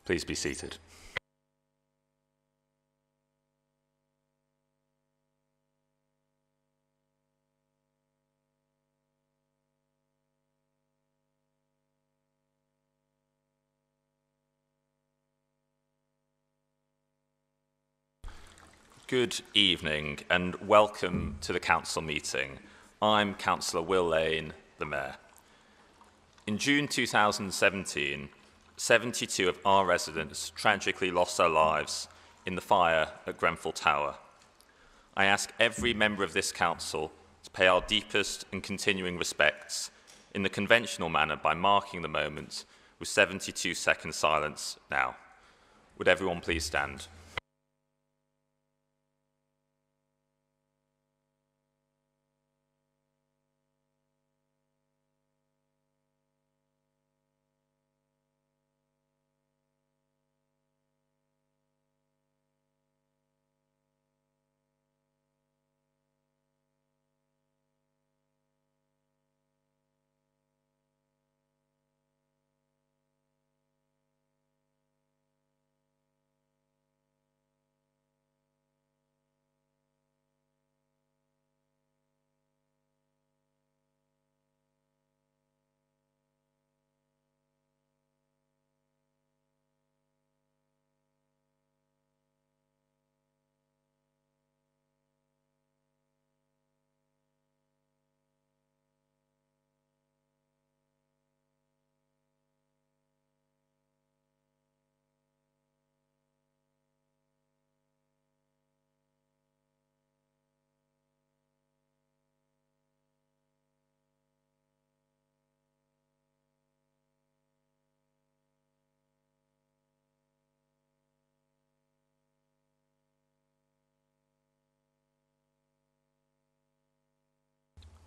Please be seated. Good evening and welcome to the Council meeting. I'm Councillor Will Lane, the Mayor. In June 2017, 72 of our residents tragically lost their lives in the fire at Grenfell Tower. I ask every member of this Council to pay our deepest and continuing respects in the conventional manner by marking the moment with 72-second silence now. Would everyone please stand?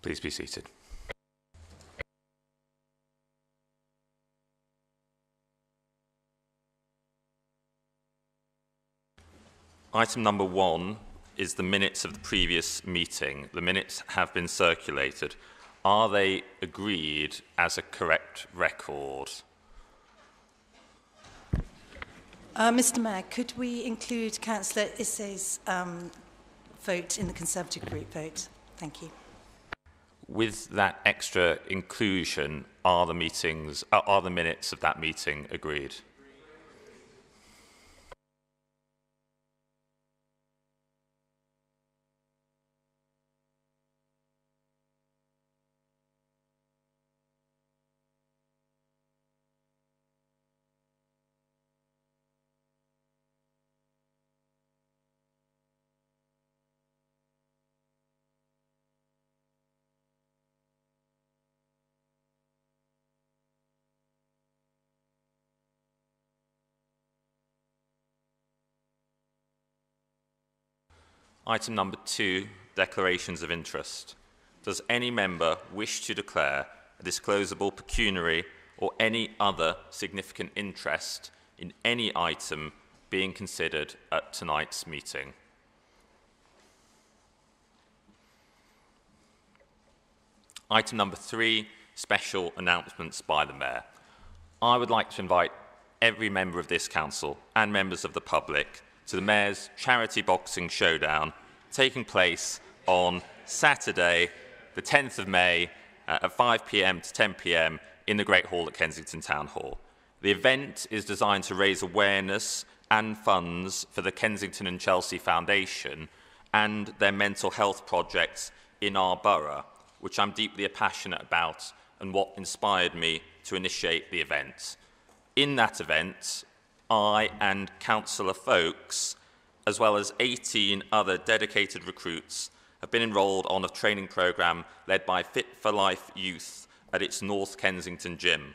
Please be seated. Item number 1 is the minutes of the previous meeting. The minutes have been circulated. Are they agreed as a correct record? Mr Mayor, could we include Councillor Issay's vote in the Conservative group vote? Thank you. With that extra inclusion, are the minutes of that meeting agreed? Item number 2, declarations of interest. Does any member wish to declare a disclosable pecuniary or any other significant interest in any item being considered at tonight's meeting? Item number 3, special announcements by the Mayor. I would like to invite every member of this Council and members of the public to the Mayor's Charity Boxing Showdown taking place on Saturday, the 10th of May at 5 p.m. to 10 p.m. in the Great Hall at Kensington Town Hall. The event is designed to raise awareness and funds for the Kensington and Chelsea Foundation and their mental health projects in our borough, which I'm deeply passionate about and what inspired me to initiate the event. In that event, I and Councillor Folkes, as well as 18 other dedicated recruits, have been enrolled on a training programme led by Fit for Life Youth at its North Kensington gym.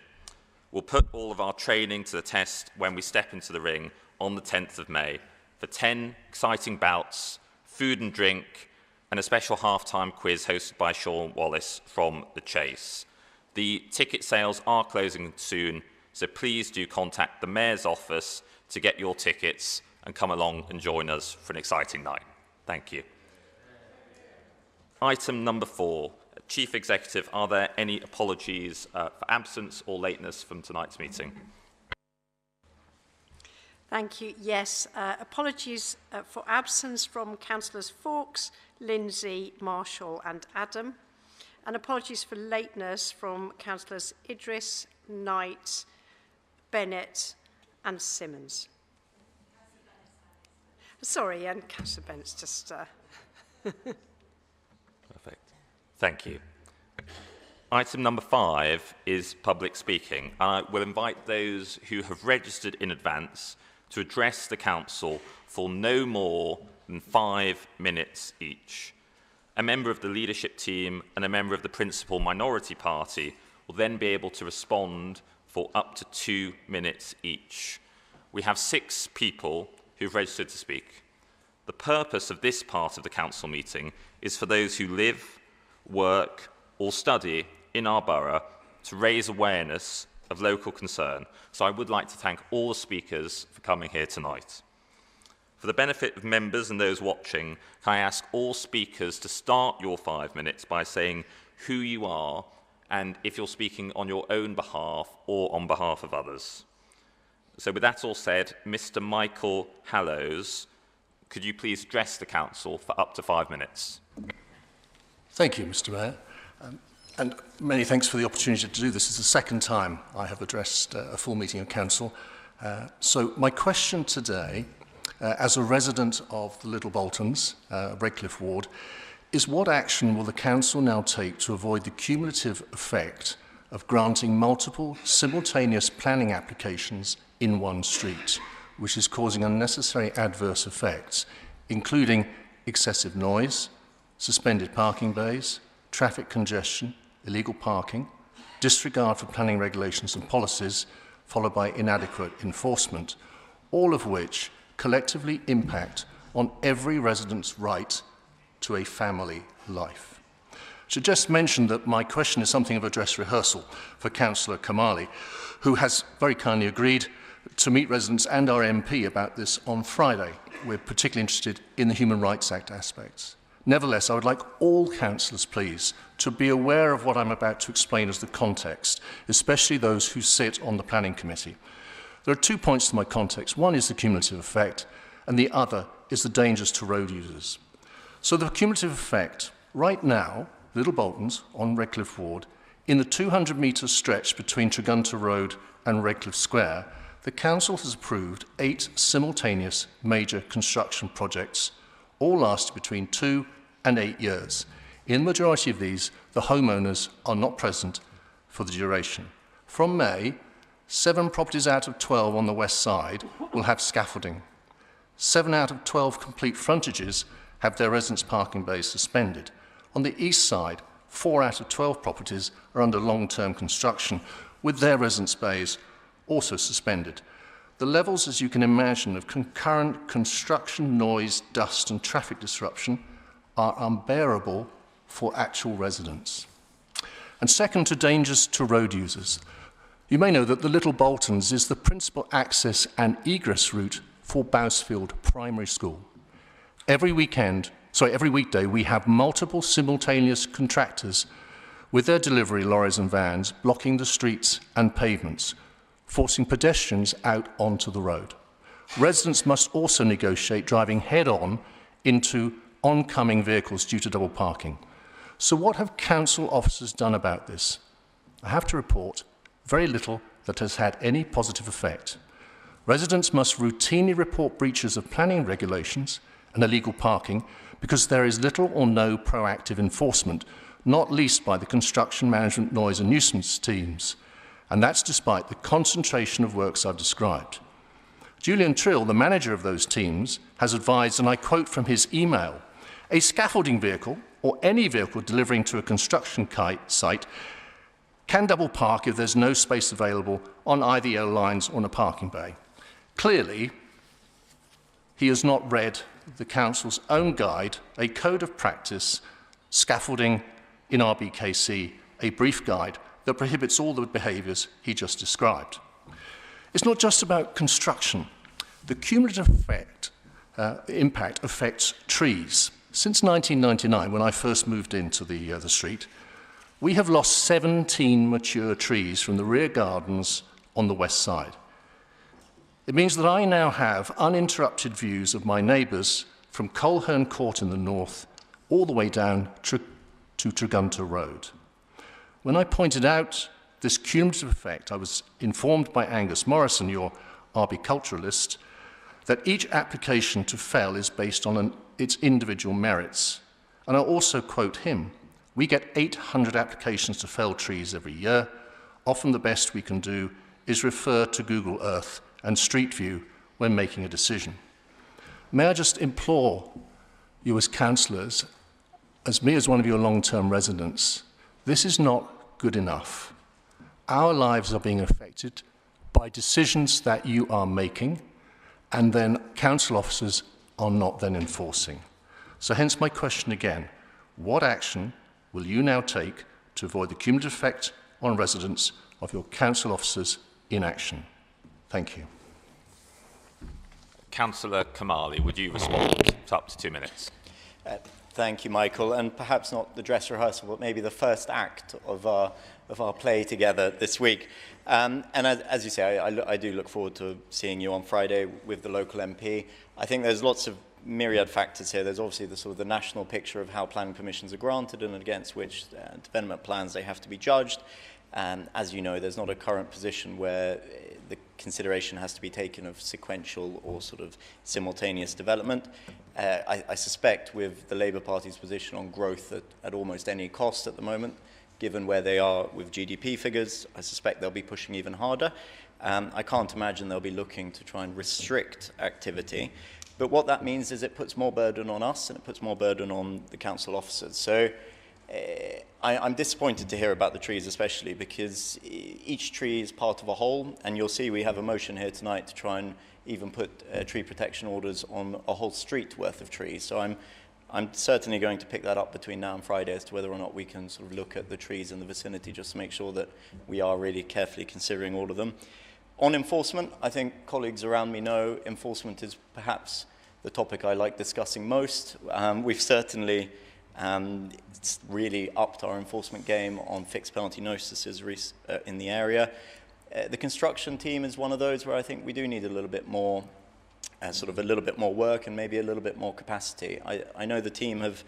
We'll put all of our training to the test when we step into the ring on the 10th of May for 10 exciting bouts, food and drink, and a special half-time quiz hosted by Sean Wallace from The Chase. The ticket sales are closing soon, so please do contact the Mayor's office to get your tickets and come along and join us for an exciting night. Thank you. Item number 4. Chief Executive, are there any apologies for absence or lateness from tonight's meeting? Thank you. Yes, apologies for absence from Councillors Fawkes, Lindsay, Marshall and Adam. And apologies for lateness from Councillors Idris, Knight, Bennett and Simmons. Sorry, and Councillor Bennett's just... Perfect. Thank you. Item number 5 is public speaking. I will invite those who have registered in advance to address the Council for no more than 5 minutes each. A member of the leadership team and a member of the principal minority party will then be able to respond for up to 2 minutes each. We have 6 people who've registered to speak. The purpose of this part of the Council meeting is for those who live, work or study in our borough to raise awareness of local concern. So I would like to thank all the speakers for coming here tonight. For the benefit of members and those watching, can I ask all speakers to start your 5 minutes by saying who you are and if you're speaking on your own behalf or on behalf of others. So with that all said, Mr. Michael Hallows, could you please address the Council for up to 5 minutes? Thank you, Mr. Mayor. And many thanks for the opportunity to do this. It's the second time I have addressed a full meeting of Council. So my question today, as a resident of the Little Boltons, Redcliffe Ward, is what action will the Council now take to avoid the cumulative effect of granting multiple simultaneous planning applications in one street, which is causing unnecessary adverse effects, including excessive noise, suspended parking bays, traffic congestion, illegal parking, disregard for planning regulations and policies, followed by inadequate enforcement, all of which collectively impact on every resident's right to a family life. I should just mention that my question is something of a dress rehearsal for Councillor Kamali, who has very kindly agreed to meet residents and our MP about this on Friday. We're particularly interested in the Human Rights Act aspects. Nevertheless, I would like all councillors, please, to be aware of what I'm about to explain as the context, especially those who sit on the Planning Committee. There are 2 points to my context. One is the cumulative effect, and the other is the dangers to road users. So the cumulative effect, right now, Little Boltons on Redcliffe Ward, in the 200-metre stretch between Tregunta Road and Redcliffe Square, the Council has approved 8 simultaneous major construction projects, all lasting between 2 and 8 years. In the majority of these, the homeowners are not present for the duration. From May, 7 properties out of 12 on the west side will have scaffolding. 7 out of 12 complete frontages have their residence parking bays suspended. On the east side, 4 out of 12 properties are under long-term construction, with their residence bays also suspended. The levels, as you can imagine, of concurrent construction, noise, dust and traffic disruption are unbearable for actual residents. And second, to dangers to road users. You may know that the Little Boltons is the principal access and egress route for Bousfield Primary School. Every weekday, we have multiple simultaneous contractors with their delivery lorries and vans blocking the streets and pavements, forcing pedestrians out onto the road. Residents must also negotiate driving head-on into oncoming vehicles due to double parking. So what have council officers done about this? I have to report very little that has had any positive effect. Residents must routinely report breaches of planning regulations and illegal parking because there is little or no proactive enforcement, not least by the construction management, noise and nuisance teams. And that's despite the concentration of works I've described. Julian Trill, the manager of those teams, has advised, and I quote from his email, "A scaffolding vehicle, or any vehicle delivering to a construction site, can double park if there's no space available on either yellow lines or in a parking bay." Clearly, he has not read the Council's own guide, a code of practice, scaffolding in RBKC, a brief guide that prohibits all the behaviours he just described. It's not just about construction. The cumulative impact affects trees. Since 1999, when I first moved into the street, we have lost 17 mature trees from the rear gardens on the west side. It means that I now have uninterrupted views of my neighbours from Coleherne Court in the north all the way down to Tregunta Road. When I pointed out this cumulative effect, I was informed by Angus Morrison, your arboriculturalist, that each application to fell is based on its individual merits. And I'll also quote him: "We get 800 applications to fell trees every year. Often the best we can do is refer to Google Earth and Street View when making a decision." May I just implore you as councillors, as me as one of your long-term residents, this is not good enough. Our lives are being affected by decisions that you are making, and then council officers are not then enforcing. So hence my question again: what action will you now take to avoid the cumulative effect on residents of your council officers' inaction? Thank you. Councillor Kamali, would you respond to up to 2 minutes? Thank you, Michael. And perhaps not the dress rehearsal, but maybe the first act of our play together this week. And as you say, I do look forward to seeing you on Friday with the local MP. I think there's lots of myriad factors here. There's obviously the sort of the national picture of how planning permissions are granted and against which development plans they have to be judged. As you know, there's not a current position where the consideration has to be taken of sequential or sort of simultaneous development. I suspect with the Labour Party's position on growth at almost any cost at the moment, given where they are with GDP figures, I suspect they'll be pushing even harder. I can't imagine they'll be looking to try and restrict activity. But what that means is it puts more burden on us and it puts more burden on the council officers. So I'm disappointed to hear about the trees, especially because each tree is part of a whole, and you'll see we have a motion here tonight to try and even put tree protection orders on a whole street worth of trees. So I'm certainly going to pick that up between now and Friday as to whether or not we can sort of look at the trees in the vicinity just to make sure that we are really carefully considering all of them. On enforcement, I think colleagues around me know enforcement is perhaps the topic I like discussing most. We've certainly really upped our enforcement game on fixed penalty notices in the area. The construction team is one of those where I think we do need a little bit more, sort of a little bit more work and maybe a little bit more capacity. I know the team of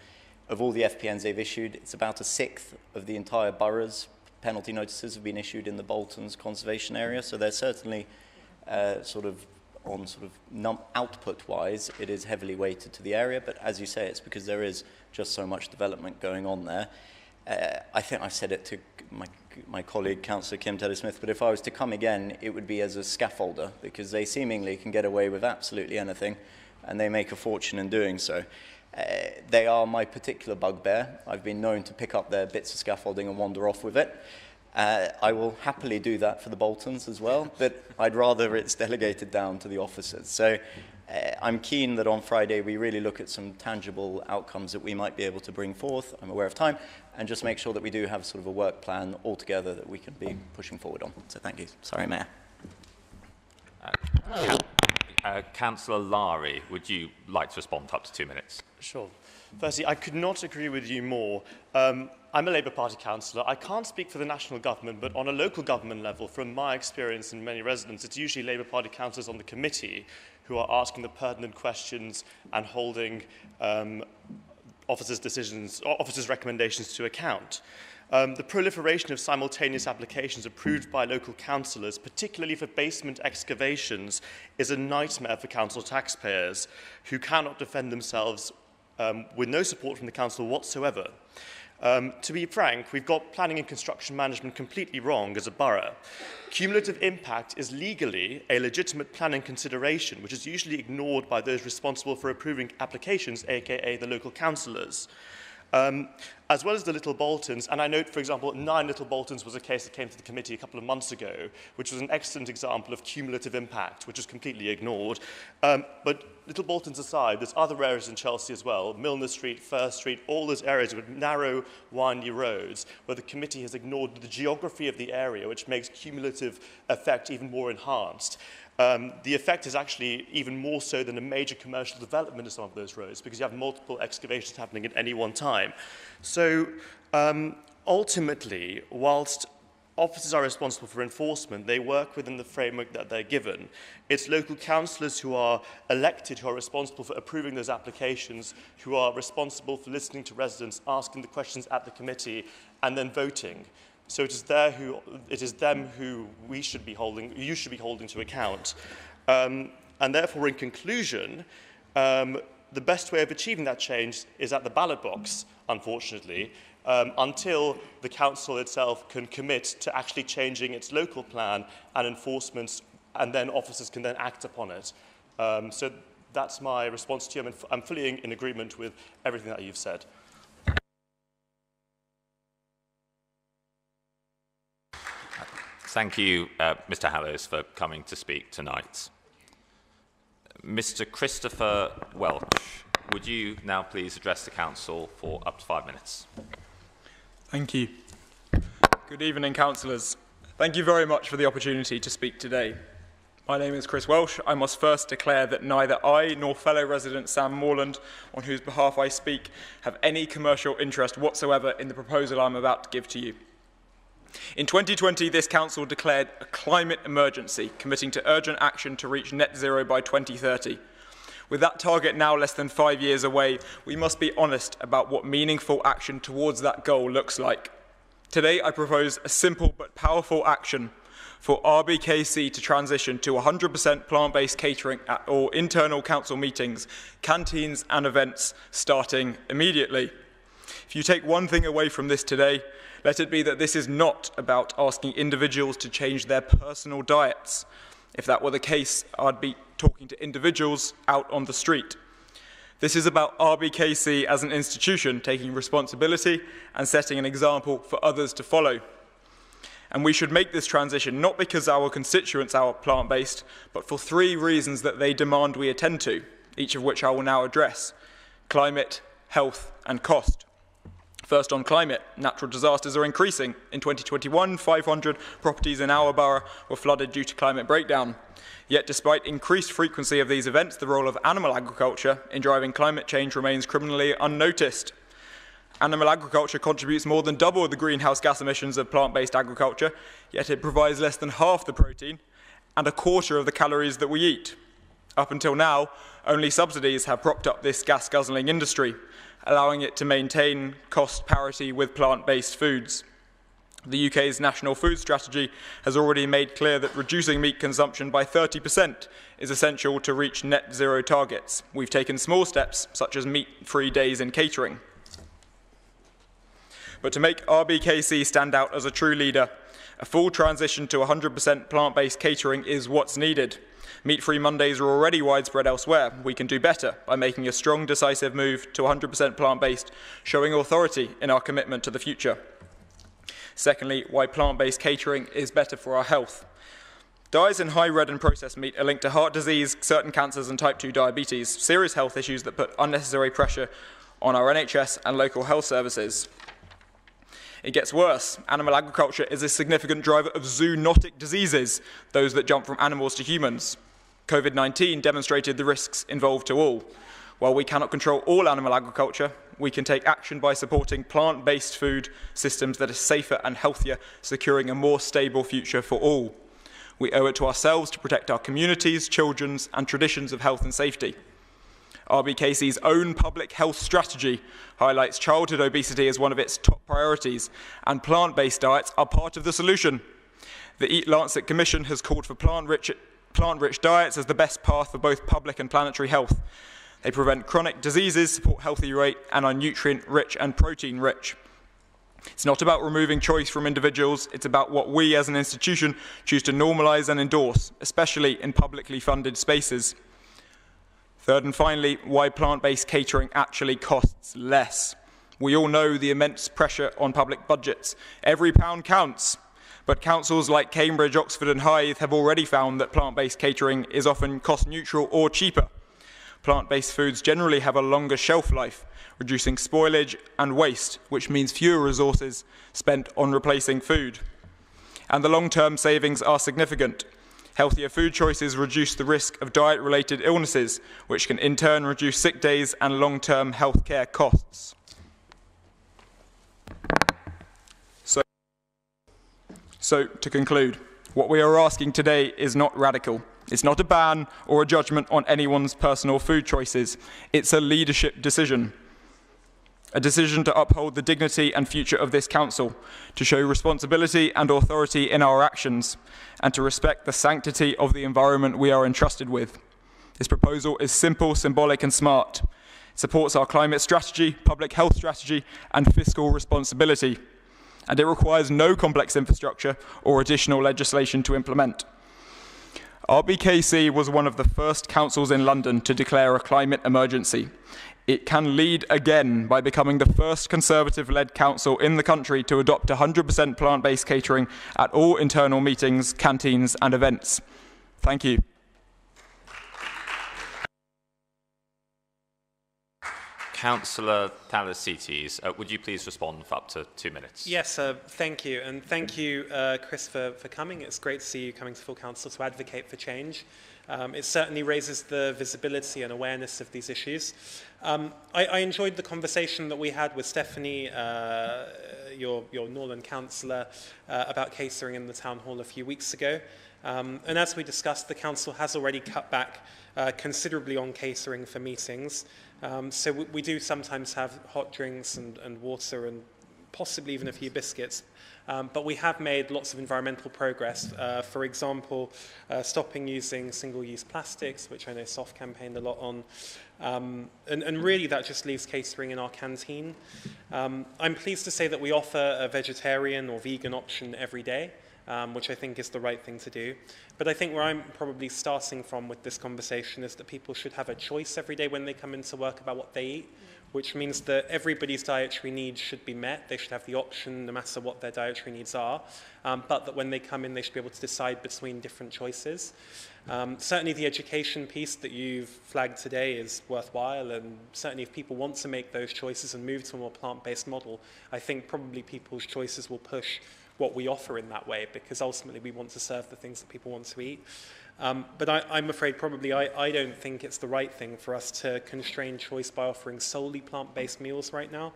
all the FPNs they've issued, it's about a sixth of the entire borough's penalty notices have been issued in the Bolton's conservation area, so they're certainly output-wise, it is heavily weighted to the area, but as you say, it's because there is just so much development going on there. I think I've said it to my colleague, Councillor Kim Tedder-Smith, but if I was to come again, it would be as a scaffolder, because they seemingly can get away with absolutely anything, and they make a fortune in doing so. They are my particular bugbear. I've been known to pick up their bits of scaffolding and wander off with it. I will happily do that for the Boltons as well, but I'd rather it's delegated down to the officers. So I'm keen that on Friday we really look at some tangible outcomes that we might be able to bring forth, I'm aware of time, and just make sure that we do have sort of a work plan altogether that we can be pushing forward on. So thank you. Sorry, Mayor. Councillor Lari, would you like to respond to up to 2 minutes? Sure. Firstly, I could not agree with you more. I'm a Labour Party councillor. I can't speak for the national government, but on a local government level, from my experience and many residents, it's usually Labour Party councillors on the committee who are asking the pertinent questions and holding officers' recommendations to account. The proliferation of simultaneous applications approved by local councillors, particularly for basement excavations, is a nightmare for council taxpayers who cannot defend themselves with no support from the council whatsoever. To be frank, we've got planning and construction management completely wrong as a borough. Cumulative impact is legally a legitimate planning consideration, which is usually ignored by those responsible for approving applications, aka the local councillors. As well as the Little Boltons, and I note, for example, 9 Little Boltons was a case that came to the committee a couple of months ago, which was an excellent example of cumulative impact, which is completely ignored. But Little Boltons aside, there's other areas in Chelsea as well, Milner Street, First Street, all those areas with narrow, windy roads, where the committee has ignored the geography of the area, which makes cumulative effect even more enhanced. The effect is actually even more so than a major commercial development of some of those roads, because you have multiple excavations happening at any one time. So ultimately, whilst officers are responsible for enforcement. They work within the framework that they're given. It's local councillors who are elected who are responsible for approving those applications, who are responsible for listening to residents, asking the questions at the committee, and then voting. So it is them who you should be holding to account. And therefore, in conclusion, the best way of achieving that change is at the ballot box, unfortunately, until the council itself can commit to actually changing its local plan and enforcement, and then officers can then act upon it. So that's my response to you. I'm fully in agreement with everything that you've said. Thank you, Mr. Hallows, for coming to speak tonight. Mr. Christopher Welch, would you now please address the Council for up to 5 minutes? Thank you. Good evening, councillors. Thank you very much for the opportunity to speak today. My name is Chris Welsh. I must first declare that neither I nor fellow resident Sam Morland, on whose behalf I speak, have any commercial interest whatsoever in the proposal I'm about to give to you. In 2020, this council declared a climate emergency, committing to urgent action to reach net zero by 2030. With that target now less than 5 years away, we must be honest about what meaningful action towards that goal looks like. Today, I propose a simple but powerful action for RBKC to transition to 100% plant-based catering at all internal council meetings, canteens and events starting immediately. If you take one thing away from this today, let it be that this is not about asking individuals to change their personal diets. If that were the case, I'd be talking to individuals out on the street. This is about RBKC as an institution taking responsibility and setting an example for others to follow. And we should make this transition not because our constituents are plant-based, but for 3 reasons that they demand we attend to, each of which I will now address: climate, health, and cost. First, on climate, natural disasters are increasing. In 2021, 500 properties in our borough were flooded due to climate breakdown. Yet, despite increased frequency of these events, the role of animal agriculture in driving climate change remains criminally unnoticed. Animal agriculture contributes more than double the greenhouse gas emissions of plant-based agriculture, yet it provides less than half the protein and a quarter of the calories that we eat. Up until now, only subsidies have propped up this gas-guzzling industry, allowing it to maintain cost parity with plant-based foods. The UK's National Food Strategy has already made clear that reducing meat consumption by 30% is essential to reach net zero targets. We've taken small steps, such as meat-free days in catering. But to make RBKC stand out as a true leader, a full transition to 100% plant-based catering is what's needed. Meat-free Mondays are already widespread elsewhere. We can do better by making a strong, decisive move to 100% plant-based, showing authority in our commitment to the future. Secondly, why plant-based catering is better for our health. Diets in high red and processed meat are linked to heart disease, certain cancers and type 2 diabetes, serious health issues that put unnecessary pressure on our NHS and local health services. It gets worse. Animal agriculture is a significant driver of zoonotic diseases, those that jump from animals to humans. COVID-19 demonstrated the risks involved to all. While we cannot control all animal agriculture, we can take action by supporting plant-based food systems that are safer and healthier, securing a more stable future for all. We owe it to ourselves to protect our communities, children's, and traditions of health and safety. RBKC's own public health strategy highlights childhood obesity as one of its top priorities, and plant-based diets are part of the solution. The Eat Lancet Commission has called for plant-rich diets as the best path for both public and planetary health. They prevent chronic diseases, support healthy weight, and are nutrient-rich and protein-rich. It's not about removing choice from individuals, it's about what we as an institution choose to normalise and endorse, especially in publicly funded spaces. Third and finally, why plant-based catering actually costs less. We all know the immense pressure on public budgets. Every pound counts. But councils like Cambridge, Oxford and Hythe have already found that plant-based catering is often cost-neutral or cheaper. Plant-based foods generally have a longer shelf life, reducing spoilage and waste, which means fewer resources spent on replacing food. And the long-term savings are significant. Healthier food choices reduce the risk of diet-related illnesses, which can in turn reduce sick days and long-term healthcare costs. So So, to conclude, what we are asking today is not radical. It's not a ban or a judgment on anyone's personal food choices. It's a leadership decision. A decision to uphold the dignity and future of this council, to show responsibility and authority in our actions, and to respect the sanctity of the environment we are entrusted with. This proposal is simple, symbolic and smart. It supports our climate strategy, public health strategy and fiscal responsibility. And it requires no complex infrastructure or additional legislation to implement. RBKC was one of the first councils in London to declare a climate emergency. It can lead again by becoming the first Conservative-led council in the country to adopt 100% plant-based catering at all internal meetings, canteens and events. Thank you. Councillor Thalasites, would you please respond for up to 2 minutes? Yes, thank you. And thank you, Chris, for coming. It's great to see you coming to full council to advocate for change. It certainly raises the visibility and awareness of these issues. I enjoyed the conversation that we had with Stephanie, your Northern councillor, about catering in the town hall a few weeks ago. And as we discussed, the council has already cut back considerably on catering for meetings. So we do sometimes have hot drinks and water and possibly even a few biscuits. But we have made lots of environmental progress. For example, stopping using single-use plastics, which I know SOF campaigned a lot on. And really that just leaves catering in our canteen. I'm pleased to say that we offer a vegetarian or vegan option every day, which I think is the right thing to do. But I think where I'm probably starting from with this conversation is that people should have a choice every day when they come into work about what they eat, which means that everybody's dietary needs should be met. They should have the option no matter what their dietary needs are, but that when they come in, they should be able to decide between different choices. Certainly the education piece that you've flagged today is worthwhile, and certainly if people want to make those choices and move to a more plant-based model, I think probably people's choices will push what we offer in that way, because ultimately we want to serve the things that people want to eat. But I'm afraid probably I don't think it's the right thing for us to constrain choice by offering solely plant-based meals right now.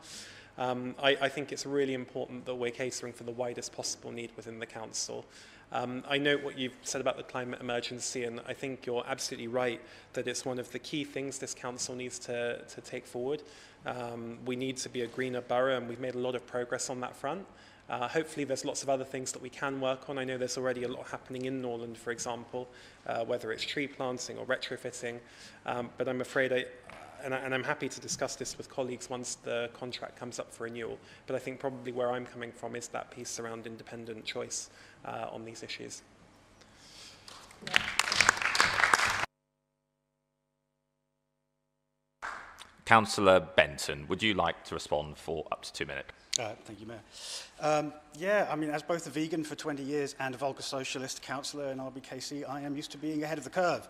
I think it's really important that we're catering for the widest possible need within the council. I note what you've said about the climate emergency, and I think you're absolutely right that it's one of the key things this council needs to take forward. We need to be a greener borough, and we've made a lot of progress on that front. Hopefully there's lots of other things that we can work on. I know there's already a lot happening in Norland, for example, whether it's tree planting or retrofitting, but I'm afraid and I'm happy to discuss this with colleagues once the contract comes up for renewal, but I think probably where I'm coming from is that piece around independent choice on these issues. Councillor Benton, would you like to respond for up to 2 minutes? Thank you, Mayor. Yeah, I mean, as both a vegan for 20 years and a vulgar socialist councillor in RBKC, I am used to being ahead of the curve.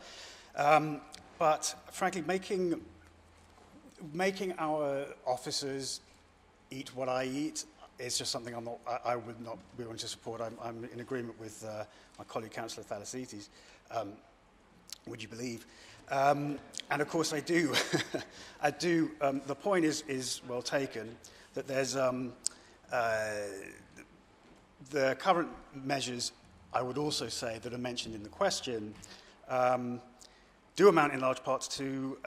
But frankly, making our officers eat what I eat is just something I would not be willing to support. I'm in agreement with my colleague, Councillor Thalasites, would you believe? And of course I do. I do. The point is well taken, that there's the current measures, I would also say, that are mentioned in the question, do amount in large parts to,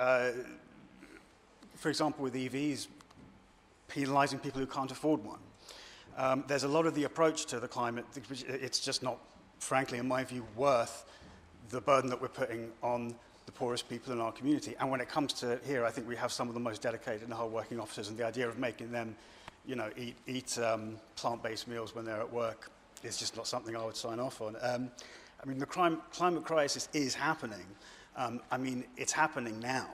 for example, with EVs, penalising people who can't afford one. There's a lot of the approach to the climate, it's just not, frankly, in my view, worth the burden that we're putting on the poorest people in our community. And when it comes to here, I think we have some of the most dedicated and hard-working officers, and the idea of making them, you know, eat plant-based meals when they're at work is just not something I would sign off on. I mean, the climate crisis is happening. I mean, it's happening now.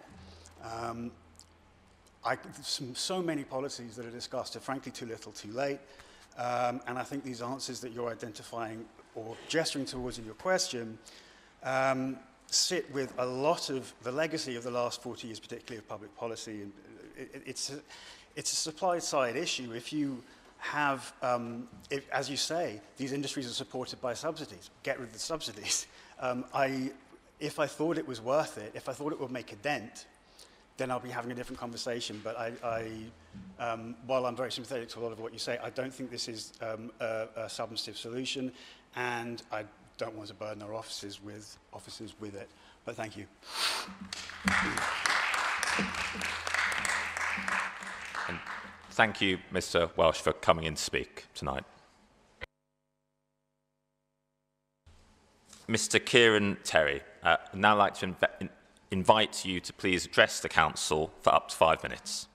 So many policies that are discussed are frankly too little, too late. And I think these answers that you're identifying or gesturing towards in your question sit with a lot of the legacy of the last 40 years, particularly of public policy. And it's a supply-side issue. If you have, as you say, these industries are supported by subsidies, get rid of the subsidies. If I thought it was worth it, if I thought it would make a dent then I'll be having a different conversation. But while I'm very sympathetic to a lot of what you say, I don't think this is a substantive solution, and I don't want to burden our officers with it. But thank you. And thank you, Mr. Welsh, for coming in to speak tonight. Mr. Kieran Terry, I'd now like to invite you to please address the Council for up to 5 minutes.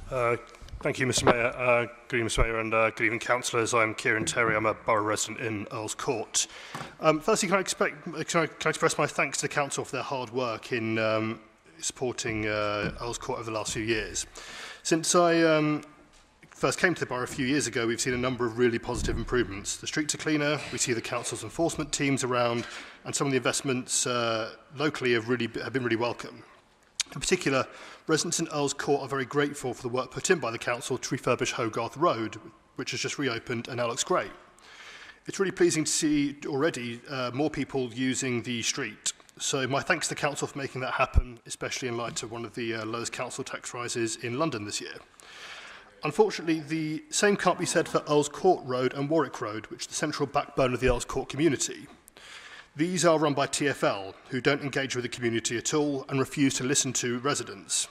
Thank you, Mr. Mayor. Good evening, Mr. Mayor, and good evening, councillors. I'm Kieran Terry. I'm a borough resident in Earls Court. Firstly, can I express my thanks to the council for their hard work in supporting Earls Court over the last few years. Since I first came to the borough a few years ago, we've seen a number of really positive improvements. The streets are cleaner, we see the council's enforcement teams around, and some of the investments locally have been really welcome. In particular, residents in Earls Court are very grateful for the work put in by the council to refurbish Hogarth Road, which has just reopened and now looks great. It's really pleasing to see already more people using the street. So my thanks to the council for making that happen, especially in light of one of the lowest council tax rises in London this year. Unfortunately, the same can't be said for Earls Court Road and Warwick Road, which is the central backbone of the Earls Court community. These are run by TfL, who don't engage with the community at all and refuse to listen to residents.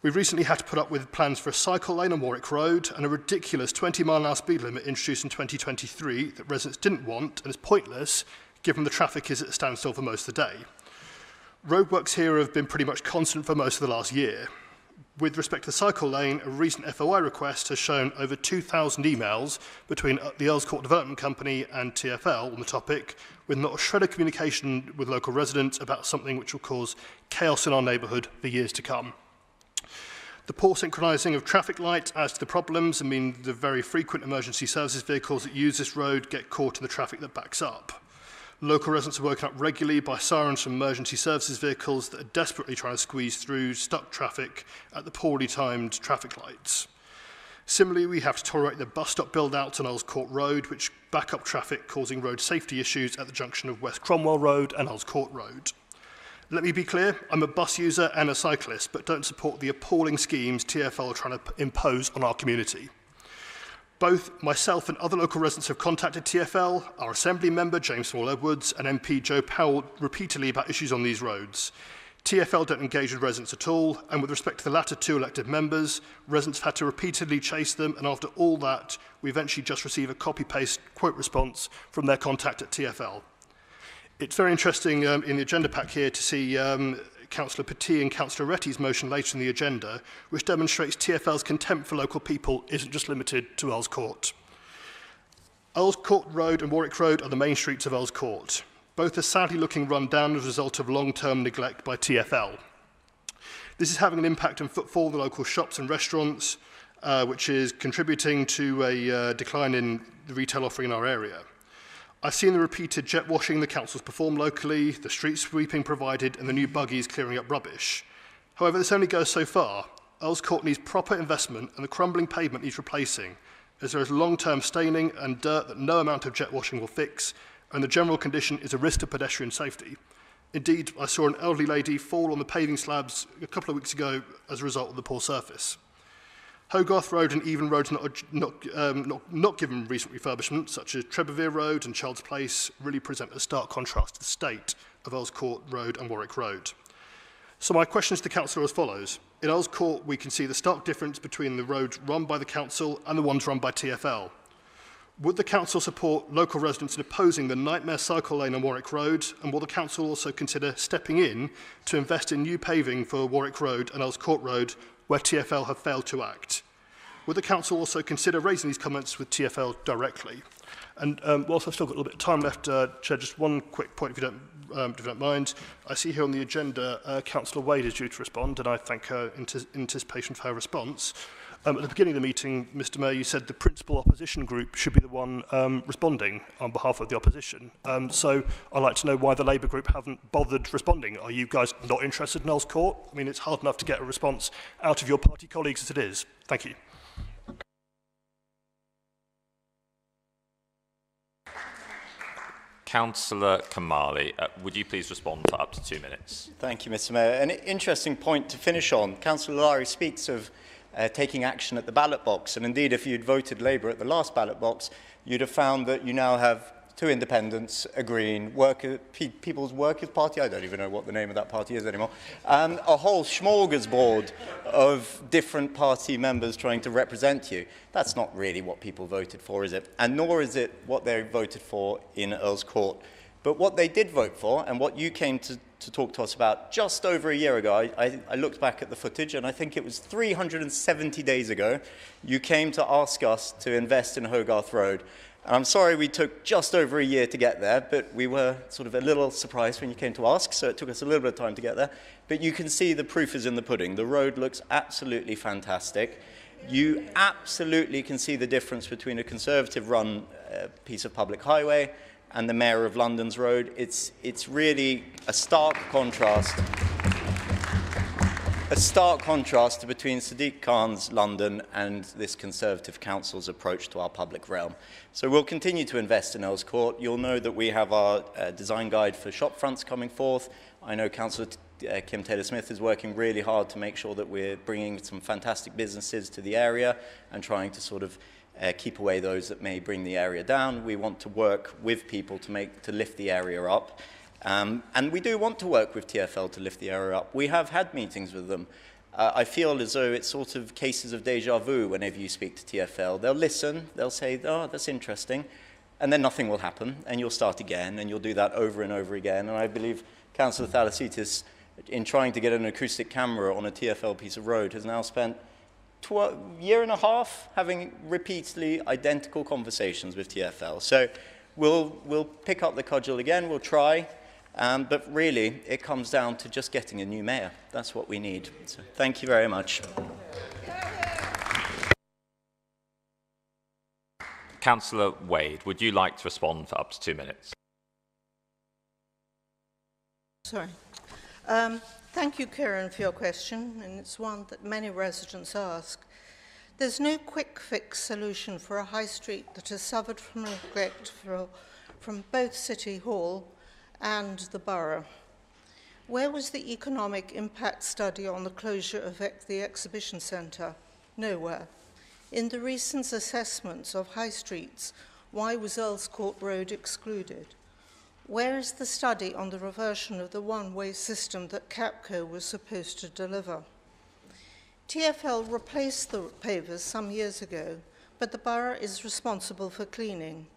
We've recently had to put up with plans for a cycle lane on Warwick Road and a ridiculous 20-mile-an-hour speed limit introduced in 2023 that residents didn't want and is pointless, given the traffic is at a standstill for most of the day. Roadworks here have been pretty much constant for most of the last year. With respect to the cycle lane, a recent FOI request has shown over 2,000 emails between the Earls Court Development Company and TfL on the topic, with not a shred of communication with local residents about something which will cause chaos in our neighbourhood for years to come. The poor synchronising of traffic lights adds to the problems and mean the very frequent emergency services vehicles that use this road get caught in the traffic that backs up. Local residents are woken up regularly by sirens from emergency services vehicles that are desperately trying to squeeze through stuck traffic at the poorly timed traffic lights. Similarly, we have to tolerate the bus stop build-outs on Earls Court Road, which back up traffic, causing road safety issues at the junction of West Cromwell Road and Earls Court Road. Let me be clear, I'm a bus user and a cyclist, but don't support the appalling schemes TfL are trying to impose on our community. Both myself and other local residents have contacted TfL, our Assembly member, James Small-Edwards, and MP Joe Powell repeatedly about issues on these roads. TfL don't engage with residents at all, and with respect to the latter two elected members, residents have had to repeatedly chase them, and after all that, we eventually just receive a copy-paste quote response from their contact at TfL. It's very interesting in the agenda pack here to see Councillor Petit and Councillor Retty's motion later in the agenda, which demonstrates TfL's contempt for local people isn't just limited to Earls Court. Earls Court Road and Warwick Road are the main streets of Earls Court. Both are sadly looking run down as a result of long-term neglect by TfL. This is having an impact on footfall of the local shops and restaurants, which is contributing to a decline in the retail offering in our area. I've seen the repeated jet washing the councils perform locally, the street sweeping provided, and the new buggies clearing up rubbish. However, this only goes so far. Earls Court needs proper investment, and the crumbling pavement needs replacing, as there is long-term staining and dirt that no amount of jet washing will fix, and the general condition is a risk to pedestrian safety. Indeed, I saw an elderly lady fall on the paving slabs a couple of weeks ago as a result of the poor surface. Hogarth Road and even roads not given recent refurbishment, such as Trebevere Road and Child's Place, really present a stark contrast to the state of Earls Court Road and Warwick Road. So my questions to the council are as follows. In Earls Court, we can see the stark difference between the roads run by the council and the ones run by TfL. Would the council support local residents in opposing the nightmare cycle lane on Warwick Road, and will the council also consider stepping in to invest in new paving for Warwick Road and Earls Court Road, where TfL have failed to act? Would the council also consider raising these comments with TfL directly? And whilst I've still got a little bit of time left, Chair, just one quick point, if you don't mind. I see here on the agenda, Councillor Wade is due to respond, and I thank her in anticipation for her response. At the beginning of the meeting, Mr. Mayor, you said the principal opposition group should be the one responding on behalf of the opposition. So I'd like to know why the Labour group haven't bothered responding. Are you guys not interested in Earls Court? I mean, it's hard enough to get a response out of your party colleagues as it is. Thank you. Councillor Kamali, would you please respond for up to 2 minutes? Thank you, Mr. Mayor. An interesting point to finish on. Councillor Lowry speaks of taking action at the ballot box. And indeed, if you'd voted Labour at the last ballot box, you'd have found that you now have 2 independents, a Green, People's Workers' Party, I don't even know what the name of that party is anymore, a whole smorgasbord of different party members trying to represent you. That's not really what people voted for, is it? And nor is it what they voted for in Earl's Court. But what they did vote for, and what you came to talk to us about just over a year ago, I looked back at the footage, and I think it was 370 days ago, you came to ask us to invest in Hogarth Road. And I'm sorry we took just over a year to get there, but we were sort of a little surprised when you came to ask, so it took us a little bit of time to get there. But you can see the proof is in the pudding. The road looks absolutely fantastic. You absolutely can see the difference between a Conservative-run piece of public highway and the Mayor of London's road. It's really a stark contrast. A stark contrast between Sadiq Khan's London and this Conservative Council's approach to our public realm. So we'll continue to invest in Earl's Court. You'll know that we have our design guide for shop fronts coming forth. I know Councillor Kim Taylor-Smith is working really hard to make sure that we're bringing some fantastic businesses to the area and trying to sort of keep away those that may bring the area down. We want to work with people to lift the area up. And we do want to work with TfL to lift the area up. We have had meetings with them. I feel as though it's sort of cases of déjà vu whenever you speak to TfL. They'll listen, they'll say, oh, that's interesting, and then nothing will happen, and you'll start again, and you'll do that over and over again. And I believe Councillor Thalasitis, in trying to get an acoustic camera on a TfL piece of road, has now spent a year and a half having repeatedly identical conversations with TfL. So we'll pick up the cudgel again, we'll try. But really, it comes down to just getting a new mayor. That's what we need. So thank you very much. Councillor Wade, would you like to respond for up to 2 minutes? Sorry. Thank you, Kieran, for your question, and it's one that many residents ask. There's no quick fix solution for a high street that has suffered from neglect from both City Hall and the borough. Where was the economic impact study on the closure of the exhibition centre? Nowhere. In the recent assessments of high streets, why was Earl's Court Road excluded? Where is the study on the reversion of the one-way system that Capco was supposed to deliver? TfL replaced the pavers some years ago, but the borough is responsible for cleaning.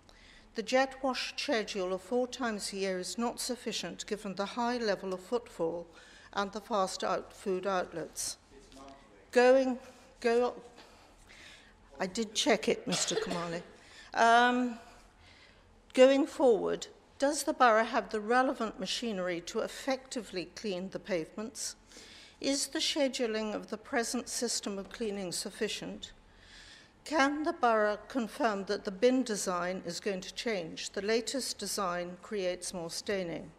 The jet wash schedule of 4 times a year is not sufficient given the high level of footfall and the fast food outlets. I did check it, Mr. Kamali. Going forward, does the borough have the relevant machinery to effectively clean the pavements? Is the scheduling of the present system of cleaning sufficient? Can the borough confirm that the bin design is going to change? The latest design creates more staining.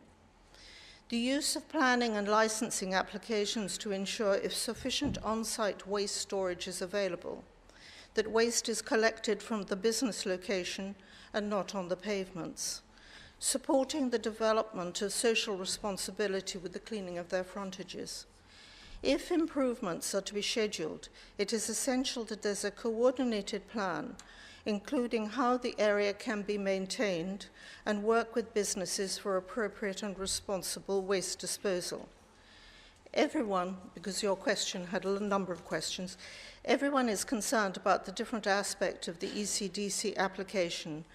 The use of planning and licensing applications to ensure if sufficient on-site waste storage is available, that waste is collected from the business location and not on the pavements. Supporting the development of social responsibility with the cleaning of their frontages. If improvements are to be scheduled, it is essential that there's a coordinated plan, including how the area can be maintained and work with businesses for appropriate and responsible waste disposal. Everyone, because your question had a number of questions, everyone is concerned about the different aspect of the ECDC application,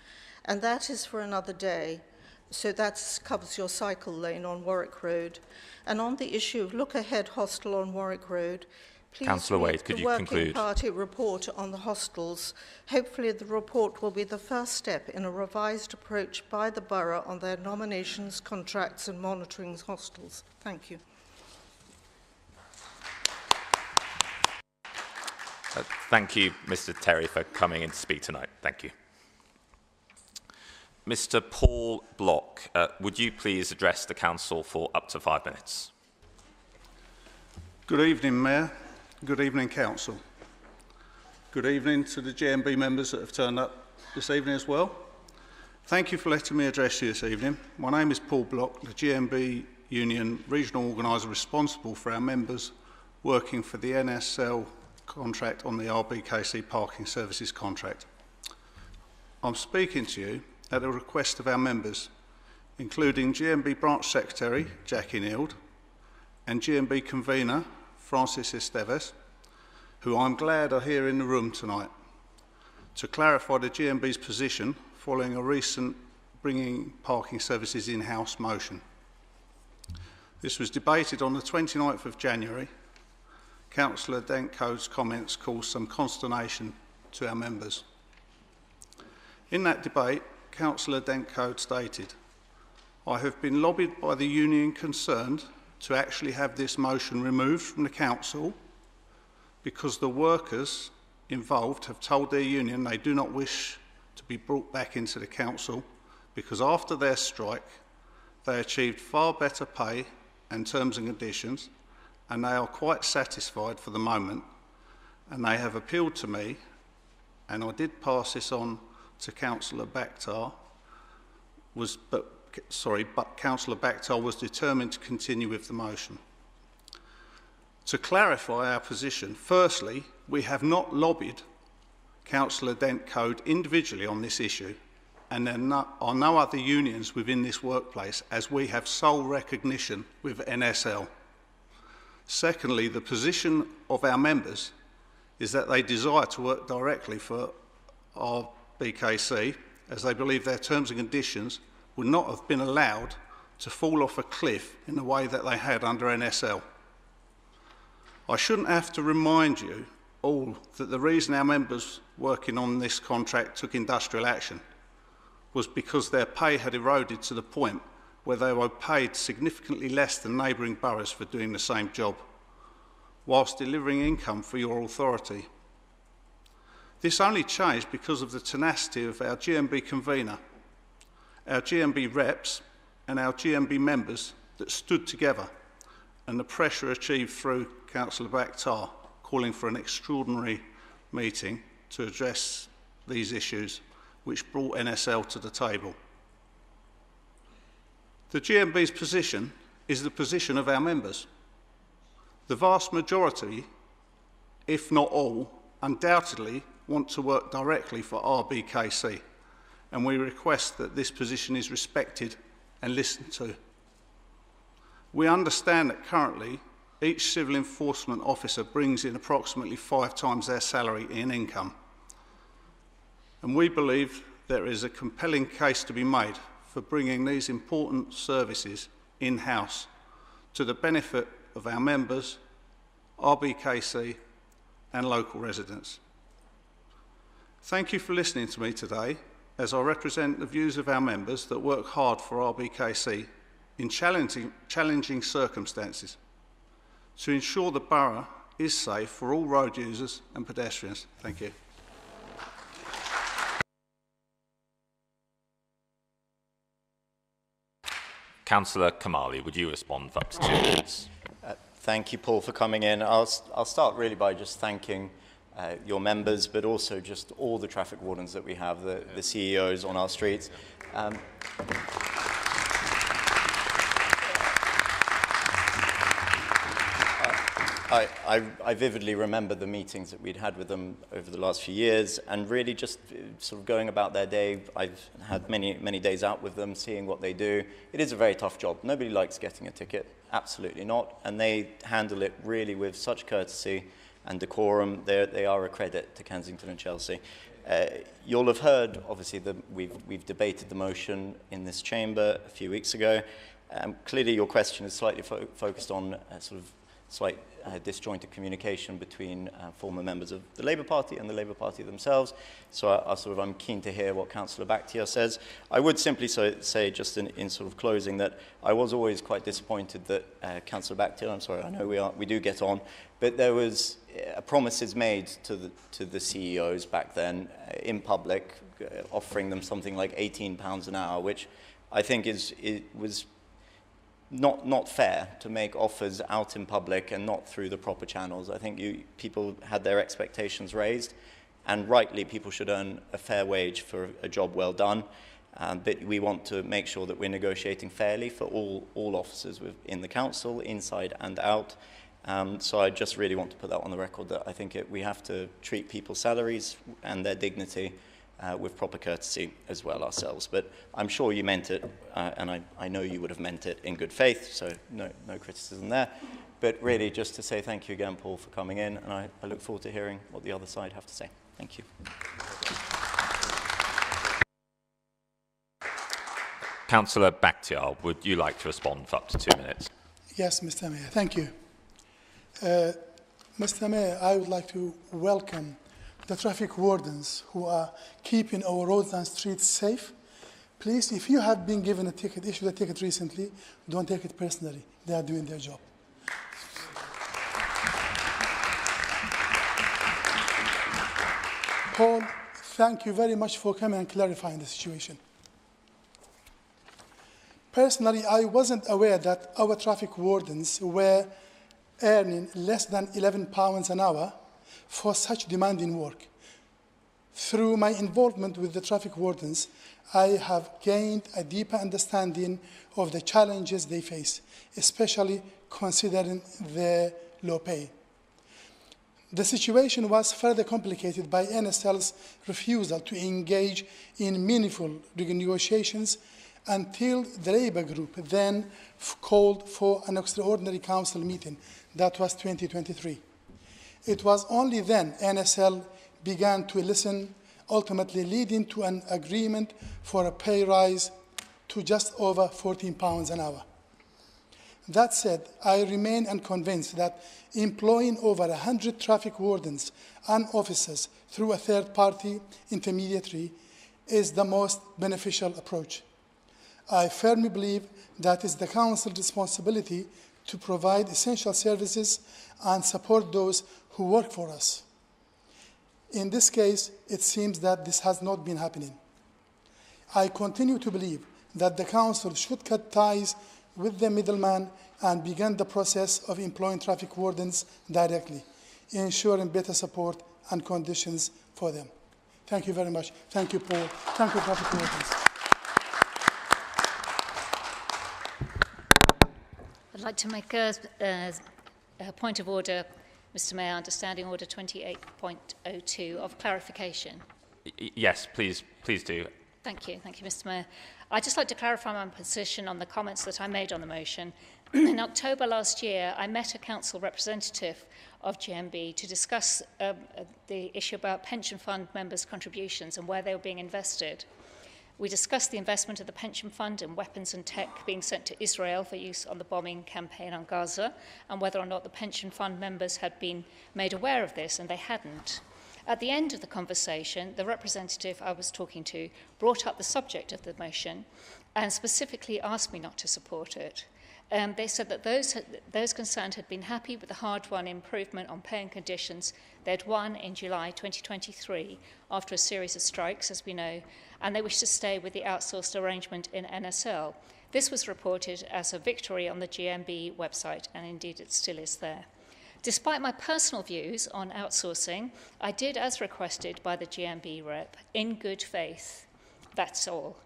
and that is for another day. So that covers your cycle lane on Warwick Road. And on the issue of look-ahead hostel on Warwick Road, please Councillor Wade, could you conclude? The Working Party report on the hostels. Hopefully the report will be the first step in a revised approach by the borough on their nominations, contracts and monitoring hostels. Thank you. Thank you, Mr. Terry, for coming in to speak tonight. Thank you. Mr. Paul Block, would you please address the Council for up to 5 minutes? Good evening, Mayor. Good evening, Council. Good evening to the GMB members that have turned up this evening as well. Thank you for letting me address you this evening. My name is Paul Block, the GMB Union Regional Organiser responsible for our members working for the NSL contract on the RBKC Parking Services contract. I'm speaking to you at the request of our members, including GMB Branch Secretary Jackie Neild and GMB Convener Francis Esteves, who I'm glad are here in the room tonight, to clarify the GMB's position following a recent bringing parking services in-house motion. This was debated on the 29th of January. Councillor Denco's comments caused some consternation to our members. In that debate, Councillor Denco stated, "I have been lobbied by the union concerned to actually have this motion removed from the council because the workers involved have told their union they do not wish to be brought back into the council because after their strike they achieved far better pay and terms and conditions, and they are quite satisfied for the moment, and they have appealed to me, and I did pass this on to Councillor Bakhtar, but Councillor Bakhtar was determined to continue with the motion. To clarify our position, firstly, we have not lobbied Councillor Denco individually on this issue, and there are no other unions within this workplace as we have sole recognition with NSL. Secondly, the position of our members is that they desire to work directly for our BKC as they believe their terms and conditions would not have been allowed to fall off a cliff in the way that they had under NSL. I shouldn't have to remind you all that the reason our members working on this contract took industrial action was because their pay had eroded to the point where they were paid significantly less than neighbouring boroughs for doing the same job, whilst delivering income for your authority. This only changed because of the tenacity of our GMB convener, our GMB reps and our GMB members that stood together, and the pressure achieved through Councillor Bakhtar calling for an extraordinary meeting to address these issues which brought NSL to the table. The GMB's position is the position of our members. The vast majority, if not all, undoubtedly want to work directly for RBKC, and we request that this position is respected and listened to. We understand that currently each civil enforcement officer brings in approximately 5 times their salary in income, and we believe there is a compelling case to be made for bringing these important services in-house to the benefit of our members, RBKC and local residents. Thank you for listening to me today as I represent the views of our members that work hard for RBKC in challenging circumstances to ensure the borough is safe for all road users and pedestrians. Thank you. Councillor Kamali, would you respond for up to 2 minutes? Thank you, Paul, for coming in. I'll start really by just thanking your members, but also just all the traffic wardens that we have, the CEOs on our streets. I vividly remember the meetings that we'd had with them over the last few years, and really just sort of going about their day. I've had many days out with them, seeing what they do. It is a very tough job. Nobody likes getting a ticket, absolutely not, and they handle it really with such courtesy and decorum. They are a credit to Kensington and Chelsea. You'll have heard, obviously, that we've debated the motion in this chamber a few weeks ago. Clearly, your question is slightly focused on sort of slight disjointed communication between former members of the Labour Party and the Labour Party themselves. So I'm keen to hear what Councillor Bakhtar says. I would simply say just in sort of closing that I was always quite disappointed that Councillor Bakhtar, I'm sorry, I know we do get on, but there was promises made to the CEOs back then in public, offering them something like £18 an hour, which I think was not fair to make offers out in public and not through the proper channels. I think people had their expectations raised, and rightly people should earn a fair wage for a job well done. But we want to make sure that we're negotiating fairly for all officers in the council, inside and out. So I just really want to put that on the record, that I think we have to treat people's salaries and their dignity with proper courtesy as well ourselves. But I'm sure you meant it, and I know you would have meant it in good faith, so no criticism there. But really just to say thank you again, Paul, for coming in, and I look forward to hearing what the other side have to say. Thank you. Councillor Bakhtiar, would you like to respond for up to 2 minutes? Yes, Mr. Mayor, thank you. Mr. Mayor, I would like to welcome the traffic wardens who are keeping our roads and streets safe. Please, if you have been given a ticket, issued a ticket recently, don't take it personally. They are doing their job. Paul, thank you very much for coming and clarifying the situation. Personally, I wasn't aware that our traffic wardens were earning less than £11 an hour for such demanding work. Through my involvement with the traffic wardens, I have gained a deeper understanding of the challenges they face, especially considering their low pay. The situation was further complicated by NSL's refusal to engage in meaningful negotiations until the Labour group then called for an extraordinary council meeting. That was 2023. It was only then NSL began to listen, ultimately leading to an agreement for a pay rise to just over £14 an hour. That said, I remain unconvinced that employing over 100 traffic wardens and officers through a third-party intermediary is the most beneficial approach. I firmly believe that it is the Council's responsibility to provide essential services and support those who work for us. In this case, it seems that this has not been happening. I continue to believe that the Council should cut ties with the middleman and begin the process of employing traffic wardens directly, ensuring better support and conditions for them. Thank you very much. Thank you, Paul. Thank you, traffic wardens. I'd like to make a point of order, Mr. Mayor, under Standing Order 28.02 of clarification. Yes, please do. Thank you, Mr. Mayor. I'd just like to clarify my position on the comments that I made on the motion. In October last year, I met a council representative of GMB to discuss the issue about pension fund members' contributions and where they were being invested. We discussed the investment of the pension fund in weapons and tech being sent to Israel for use on the bombing campaign on Gaza, and whether or not the pension fund members had been made aware of this, and they hadn't. At the end of the conversation, the representative I was talking to brought up the subject of the motion and specifically asked me not to support it. They said that those concerned had been happy with the hard-won improvement on pay and conditions they'd won in July 2023 after a series of strikes, as we know, and they wished to stay with the outsourced arrangement in NSL. This was reported as a victory on the GMB website, and indeed it still is there. Despite my personal views on outsourcing, I did, as requested by the GMB rep, in good faith. That's all.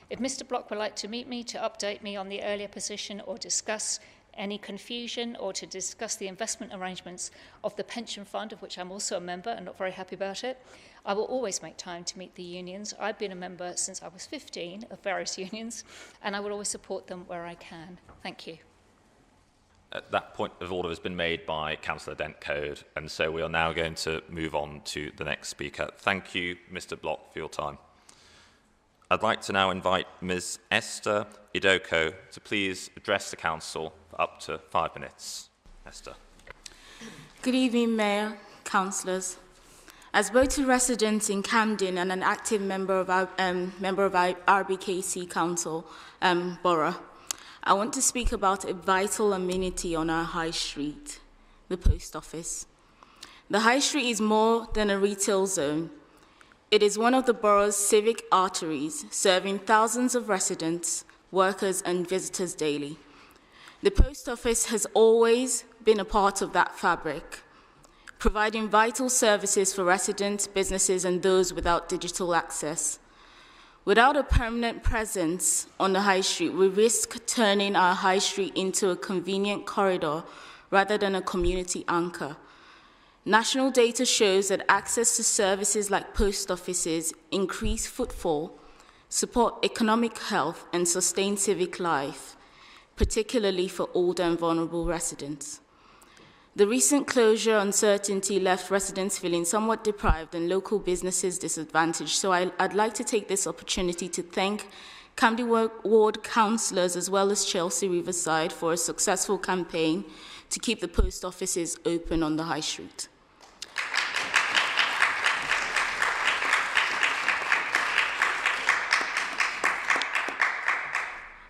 If Mr. Block would like to meet me to update me on the earlier position or discuss any confusion or to discuss the investment arrangements of the pension fund, of which I'm also a member and not very happy about it, I will always make time to meet the unions. I've been a member since I was 15 of various unions, and I will always support them where I can. Thank you. That point of order has been made by Councillor Dentcode, and so we are now going to move on to the next speaker. Thank you, Mr. Block, for your time. I'd like to now invite Ms. Esther Idoko to please address the Council for up to 5 minutes. Esther. Good evening, Mayor, Councillors. As both a resident in Camden and an active member of RBKC Council Borough, I want to speak about a vital amenity on our high street, the post office. The high street is more than a retail zone. It is one of the borough's civic arteries, serving thousands of residents, workers, and visitors daily. The post office has always been a part of that fabric, providing vital services for residents, businesses, and those without digital access. Without a permanent presence on the high street, we risk turning our high street into a convenient corridor rather than a community anchor. National data shows that access to services like post offices increase footfall, support economic health, and sustain civic life, particularly for older and vulnerable residents. The recent closure uncertainty left residents feeling somewhat deprived and local businesses disadvantaged. So I'd like to take this opportunity to thank Camden Ward councillors as well as Chelsea Riverside for a successful campaign to keep the post offices open on the high street.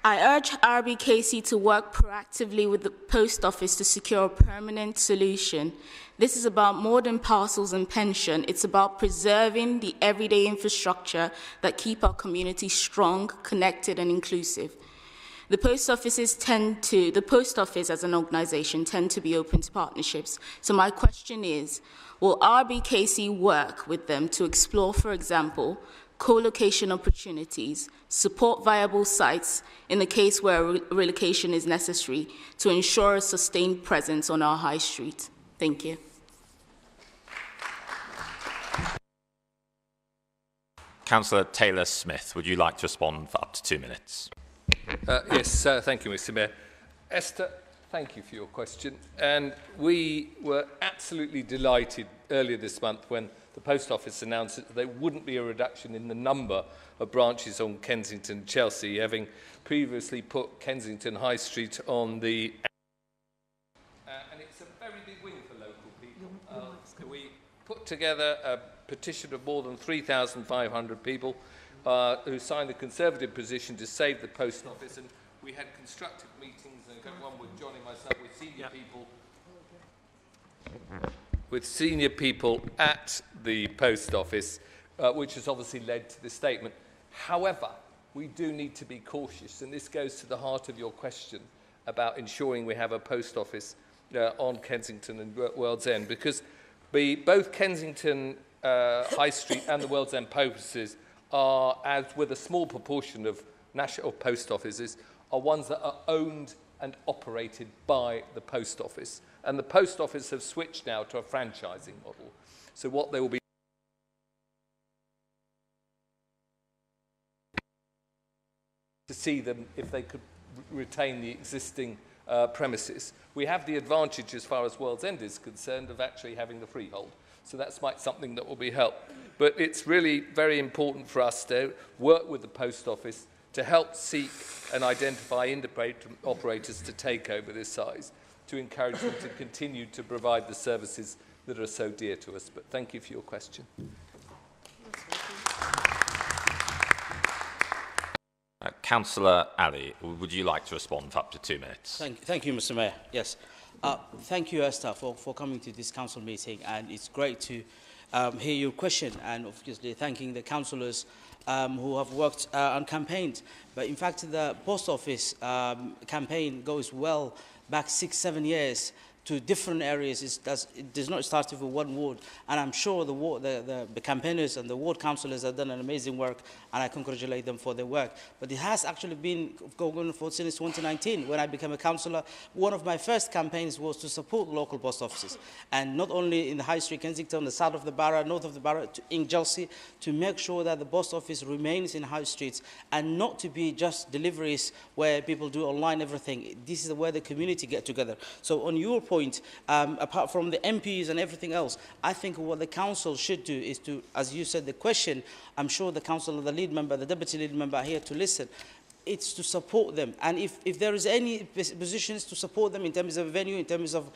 I urge RBKC to work proactively with the post office to secure a permanent solution. This is about more than parcels and pension. It's about preserving the everyday infrastructure that keep our community strong, connected, and inclusive. The post office as an organization tend to be open to partnerships. So my question is, will RBKC work with them to explore, for example, co-location opportunities, support viable sites in the case where relocation is necessary to ensure a sustained presence on our high street? Thank you. Councillor Taylor-Smith, would you like to respond for up to 2 minutes? Yes, thank you, Mr. Mayor. Esther, thank you for your question. And we were absolutely delighted earlier this month when the Post Office announced that there wouldn't be a reduction in the number of branches on Kensington Chelsea, having previously put Kensington High Street on the... and it's a very big win for local people. We put together a petition of more than 3,500 people who signed the Conservative position to save the Post Office, and we had constructive meetings, and one with John and myself, with senior people at the Post Office, which has obviously led to this statement. However, we do need to be cautious, and this goes to the heart of your question about ensuring we have a Post Office on Kensington and World's End, because both Kensington High Street and the World's End post offices are, as with a small proportion of national post offices, are ones that are owned and operated by the Post Office. And the Post Office have switched now to a franchising model. So what they will be to see them if they could retain the existing premises. We have the advantage, as far as World's End is concerned, of actually having the freehold. So that's something that will be helped. But it's really very important for us to work with the Post Office to help seek and identify independent operators to take over this size, to encourage them to continue to provide the services that are so dear to us. But thank you for your question. Councillor Ali, would you like to respond for up to 2 minutes? Thank you, Mr. Mayor. Yes. Thank you, Esther, for coming to this council meeting, and it's great to hear your question, and obviously thanking the councillors who have worked on campaigns. But in fact, the Post Office campaign goes well back 6-7 years to different areas. It does not start with one ward, and I'm sure the campaigners and the ward councillors have done an amazing work, and I congratulate them for their work. But it has actually been going on since 2019. When I became a councillor, one of my first campaigns was to support local post offices, and not only in the High Street, Kensington, the south of the borough, north of the borough, in Chelsea, to make sure that the post office remains in high streets and not to be just deliveries where people do online everything. This is where the community get together. So on your point, apart from the MPs and everything else, I think what the council should do is to, as you said, the question, I'm sure the council, the lead member, the deputy lead member are here to listen. It's to support them. And if there is any positions to support them in terms of venue, in terms of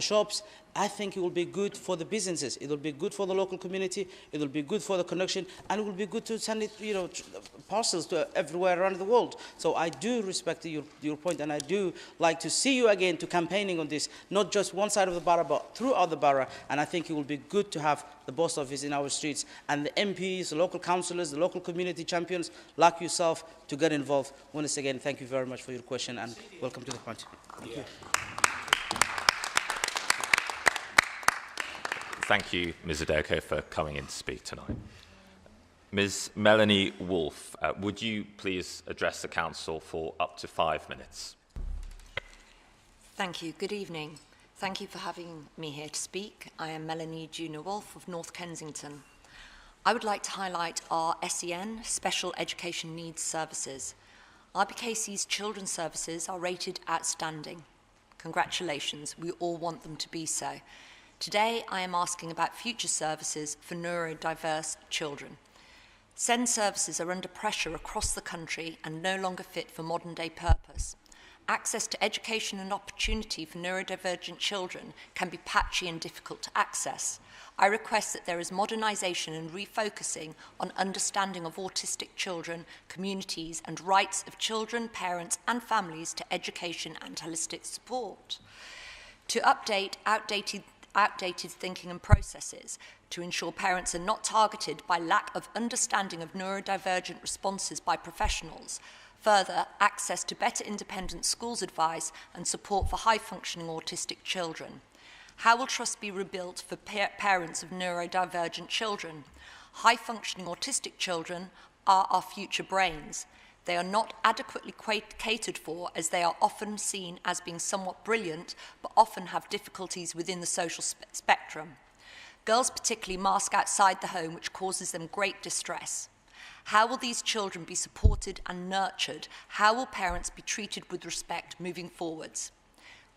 shops, I think it will be good for the businesses. It will be good for the local community. It will be good for the connection, and it will be good to send it, parcels to everywhere around the world. So I do respect your point, and I do like to see you again to campaigning on this, not just one side of the borough, but throughout the borough. And I think it will be good to have the post office in our streets, and the MPs, the local councillors, the local community champions like yourself to get involved. Once again, thank you very much for your question, and welcome to the party. Thank you. Thank you, Ms. Adeko, for coming in to speak tonight. Ms. Melanie Wolfe, would you please address the Council for up to 5 minutes? Thank you. Good evening. Thank you for having me here to speak. I am Melanie Junior Wolfe of North Kensington. I would like to highlight our SEN, Special Education Needs Services. RBKC's children's services are rated outstanding. Congratulations, we all want them to be so. Today, I am asking about future services for neurodiverse children. SEN services are under pressure across the country and no longer fit for modern-day purpose. Access to education and opportunity for neurodivergent children can be patchy and difficult to access. I request that there is modernisation and refocusing on understanding of autistic children, communities and rights of children, parents and families to education and holistic support. To update outdated thinking and processes, to ensure parents are not targeted by lack of understanding of neurodivergent responses by professionals. Further, access to better independent schools advice and support for high-functioning autistic children. How will trust be rebuilt for parents of neurodivergent children? High-functioning autistic children are our future brains. They are not adequately catered for as they are often seen as being somewhat brilliant, but often have difficulties within the social spectrum. Girls particularly mask outside the home, which causes them great distress. How will these children be supported and nurtured? How will parents be treated with respect moving forwards?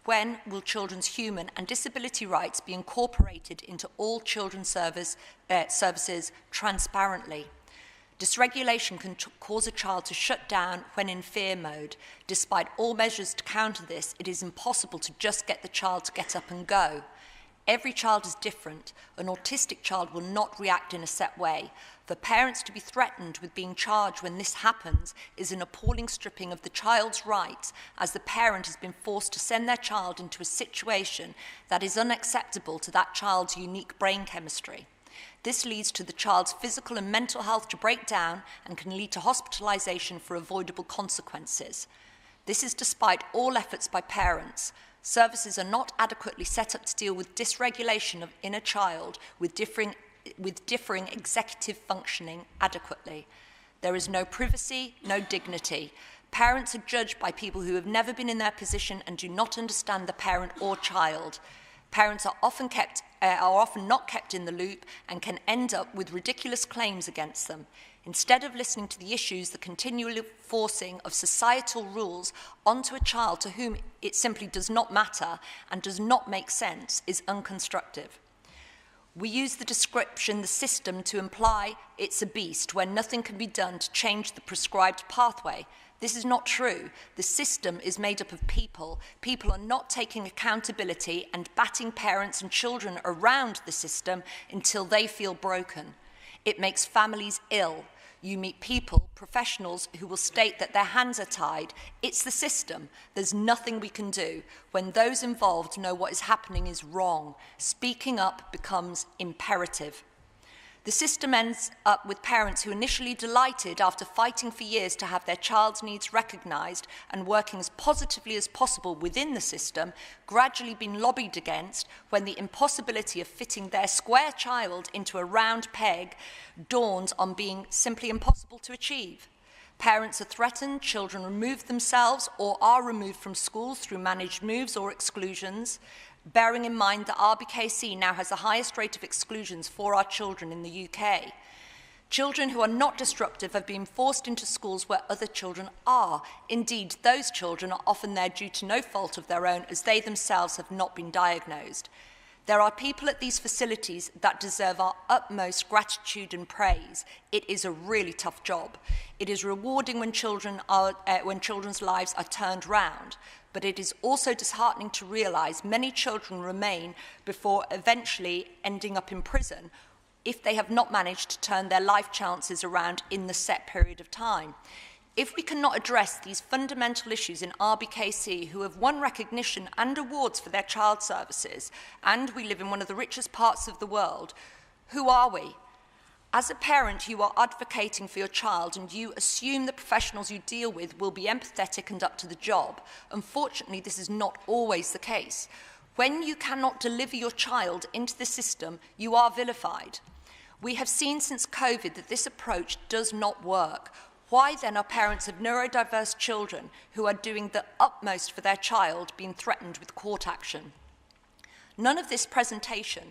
When will children's human and disability rights be incorporated into all children's services transparently? Dysregulation can cause a child to shut down when in fear mode. Despite all measures to counter this, it is impossible to just get the child to get up and go. Every child is different. An autistic child will not react in a set way. For parents to be threatened with being charged when this happens is an appalling stripping of the child's rights, as the parent has been forced to send their child into a situation that is unacceptable to that child's unique brain chemistry. This leads to the child's physical and mental health to break down and can lead to hospitalisation for avoidable consequences. This is despite all efforts by parents. Services are not adequately set up to deal with dysregulation in a child with differing executive functioning adequately. There is no privacy, no dignity. Parents are judged by people who have never been in their position and do not understand the parent or child. Parents are often not kept in the loop and can end up with ridiculous claims against them. Instead of listening to the issues, the continual forcing of societal rules onto a child to whom it simply does not matter and does not make sense is unconstructive. We use the description, the system, to imply it's a beast where nothing can be done to change the prescribed pathway. This is not true. The system is made up of people. People are not taking accountability and batting parents and children around the system until they feel broken. It makes families ill. You meet people, professionals, who will state that their hands are tied. It's the system. There's nothing we can do. When those involved know what is happening is wrong, speaking up becomes imperative. The system ends up with parents who initially delighted after fighting for years to have their child's needs recognised and working as positively as possible within the system, gradually being lobbied against when the impossibility of fitting their square child into a round peg dawns on being simply impossible to achieve. Parents are threatened, children remove themselves or are removed from schools through managed moves or exclusions, bearing in mind that RBKC now has the highest rate of exclusions for our children in the UK. Children who are not disruptive have been forced into schools where other children are. Indeed, those children are often there due to no fault of their own, as they themselves have not been diagnosed. There are people at these facilities that deserve our utmost gratitude and praise. It is a really tough job. It is rewarding when children's lives are turned round. But it is also disheartening to realise many children remain before eventually ending up in prison if they have not managed to turn their life chances around in the set period of time. If we cannot address these fundamental issues in RBKC, who have won recognition and awards for their child services, and we live in one of the richest parts of the world, who are we? As a parent, you are advocating for your child and you assume the professionals you deal with will be empathetic and up to the job. Unfortunately, this is not always the case. When you cannot deliver your child into the system, you are vilified. We have seen since COVID that this approach does not work. Why then are parents of neurodiverse children who are doing the utmost for their child being threatened with court action? None of this presentation...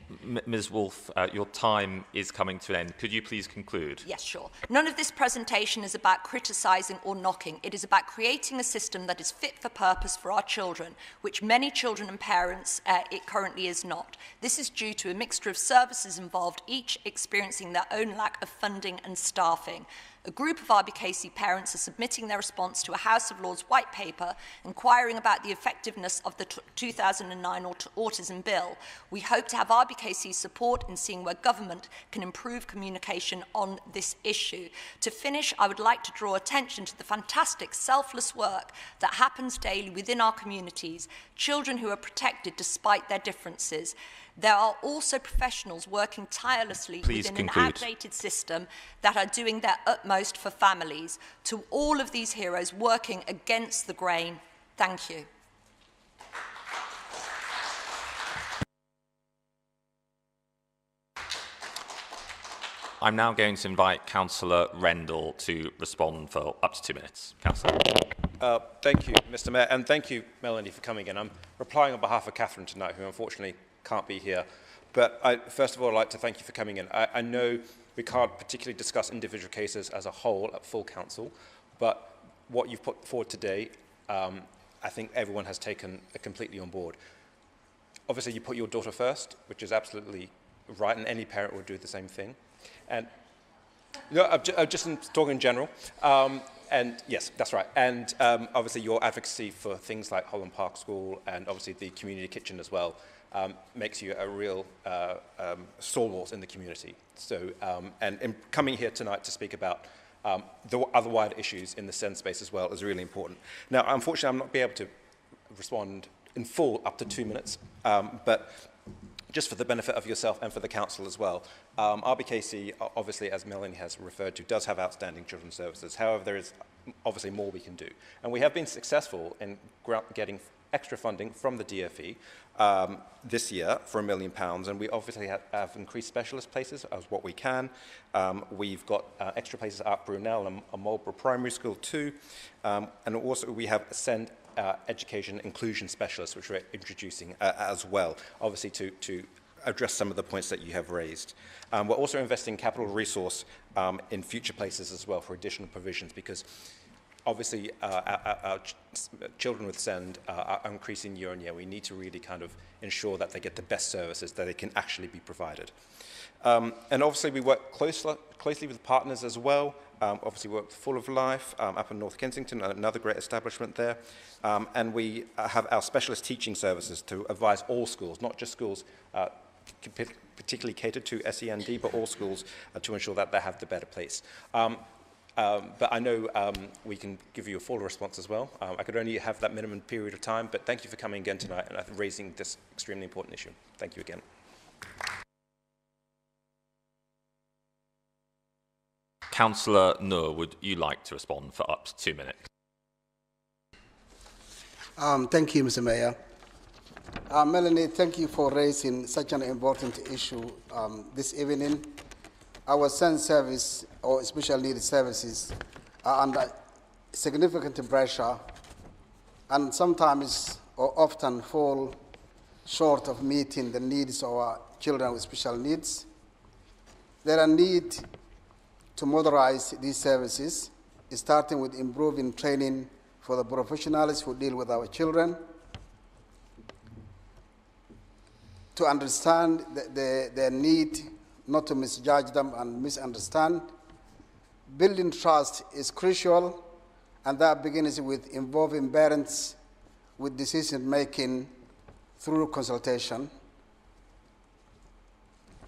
Ms Wolfe, your time is coming to an end. Could you please conclude? Yes, sure. None of this presentation is about criticising or knocking. It is about creating a system that is fit for purpose for our children, which many children and parents, it currently is not. This is due to a mixture of services involved, each experiencing their own lack of funding and staffing. A group of RBKC parents are submitting their response to a House of Lords white paper inquiring about the effectiveness of the 2009 Autism Bill. We hope to have RBKC's support in seeing where government can improve communication on this issue. To finish, I would like to draw attention to the fantastic selfless work that happens daily within our communities, children who are protected despite their differences. There are also professionals working tirelessly within an outdated system that are doing their utmost for families. To all of these heroes working against the grain, thank you. I'm now going to invite Councillor Rendell to respond for up to 2 minutes. Councillor. Thank you, Mr. Mayor, and thank you, Melanie, for coming in. I'm replying on behalf of Catherine tonight, who unfortunately can't be here. But first of all, I'd like to thank you for coming in. I know we can't particularly discuss individual cases as a whole at full council, but what you've put forward today, I think everyone has taken completely on board. Obviously, you put your daughter first, which is absolutely right, and any parent would do the same thing. And no, I'm just talking in general. And yes, that's right. And obviously, your advocacy for things like Holland Park School and obviously the community kitchen as well makes you a real stalwart in the community. So, and in coming here tonight to speak about the other wider issues in the SEND space as well is really important. Now, unfortunately, I'm not be able to respond in full up to 2 minutes, but just for the benefit of yourself and for the council as well. RBKC, obviously, as Melanie has referred to, does have outstanding children's services. However, there is obviously more we can do. And we have been successful in getting extra funding from the DFE this year for £1 million, and we obviously have increased specialist places as what we can. We've got extra places at Brunel and Marlborough Primary School too, and also we have SEND education inclusion specialists, which we're introducing as well, obviously to address some of the points that you have raised. We're also investing capital resource in future places as well for additional provisions, because obviously our children with SEND are increasing year on year. We need to really kind of ensure that they get the best services that they can actually be provided. And obviously we work closely with partners as well. Obviously we work with Full of Life up in North Kensington, another great establishment there. And we have our specialist teaching services to advise all schools, not just schools particularly catered to SEND, but all schools to ensure that they have the better place. But I know we can give you a full response as well. I could only have that minimum period of time, but thank you for coming again tonight and raising this extremely important issue. Thank you again. Councillor Noor, would you like to respond for up to 2 minutes? Thank you, Mr. Mayor. Melanie, thank you for raising such an important issue this evening. Our SEND service or special needs services are under significant pressure and sometimes or often fall short of meeting the needs of our children with special needs. There are need to modernize these services, starting with improving training for the professionals who deal with our children, to understand their need, not to misjudge them and misunderstand. Building trust is crucial, and that begins with involving parents with decision-making through consultation.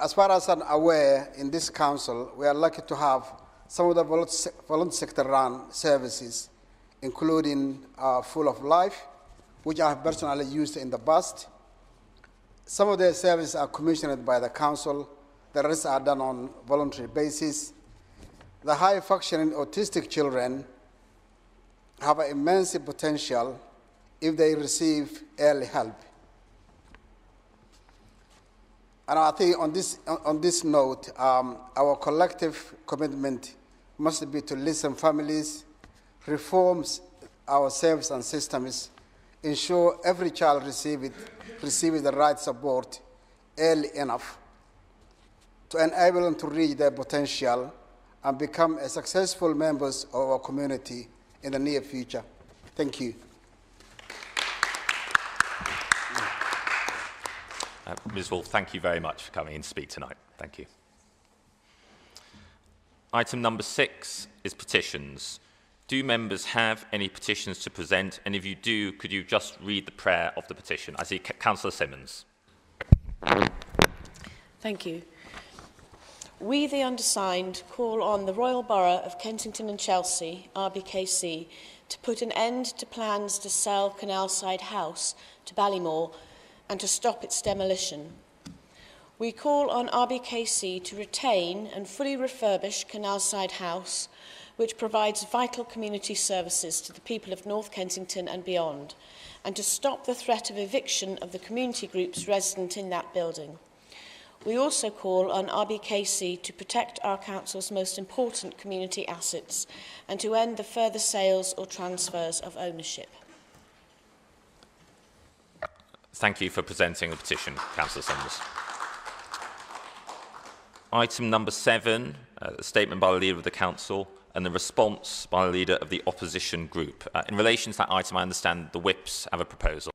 As far as I'm aware, in this council, we are lucky to have some of the volunteer sector-run services, including Full of Life, which I have personally used in the past. Some of their services are commissioned by the council. The rest are done on voluntary basis. The high-functioning autistic children have an immense potential if they receive early help. And I think on this note, our collective commitment must be to listen families, reforms our services and systems, ensure every child receives the right support early enough to enable them to reach their potential and become a successful members of our community in the near future. Thank you. Ms. Wolfe, thank you very much for coming in to speak tonight. Thank you. Item number 6 is petitions. Do members have any petitions to present? And if you do, could you just read the prayer of the petition? I see Councillor Simmons. Thank you. We, the undersigned, call on the Royal Borough of Kensington and Chelsea, RBKC, to put an end to plans to sell Canalside House to Ballymore and to stop its demolition. We call on RBKC to retain and fully refurbish Canalside House, which provides vital community services to the people of North Kensington and beyond, and to stop the threat of eviction of the community groups resident in that building. We also call on RBKC to protect our council's most important community assets and to end the further sales or transfers of ownership. Thank you for presenting the petition, Councillor Simmons. Item number 7, a statement by the Leader of the Council and the response by the Leader of the Opposition Group. In relation to that item, I understand the whips have a proposal.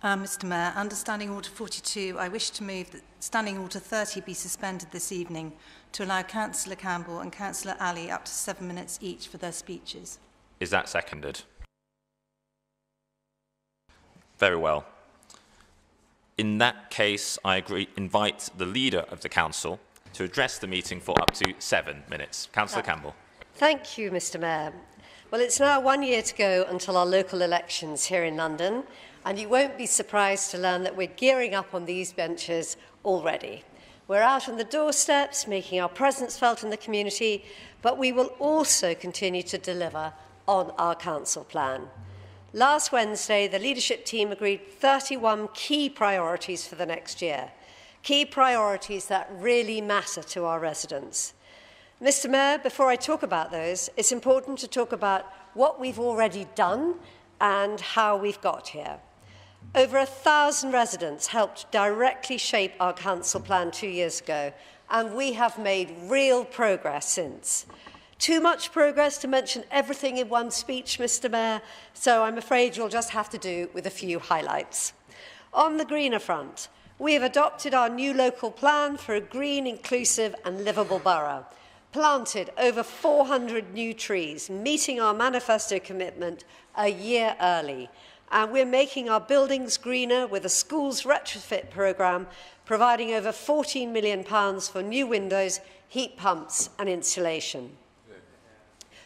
Mr Mayor, under Standing Order 42, I wish to move that Standing Order 30 be suspended this evening to allow Councillor Campbell and Councillor Ali up to 7 minutes each for their speeches. Is that seconded? Very well. In that case, I invite the Leader of the Council to address the meeting for up to 7 minutes. Councillor Campbell. Thank you, Mr Mayor. Well, it's now 1 year to go until our local elections here in London, and you won't be surprised to learn that we're gearing up on these benches already. We're out on the doorsteps, making our presence felt in the community, but we will also continue to deliver on our council plan. Last Wednesday, the leadership team agreed 31 key priorities for the next year, key priorities that really matter to our residents. Mr Mayor, before I talk about those, it's important to talk about what we've already done and how we've got here. Over 1,000 residents helped directly shape our council plan 2 years ago, and we have made real progress since. Too much progress to mention everything in one speech, Mr Mayor, so I'm afraid you'll just have to do with a few highlights. On the greener front, we have adopted our new local plan for a green, inclusive and livable borough, planted over 400 new trees, meeting our manifesto commitment a year early, and we're making our buildings greener with a schools retrofit programme, providing over £14 million for new windows, heat pumps and insulation.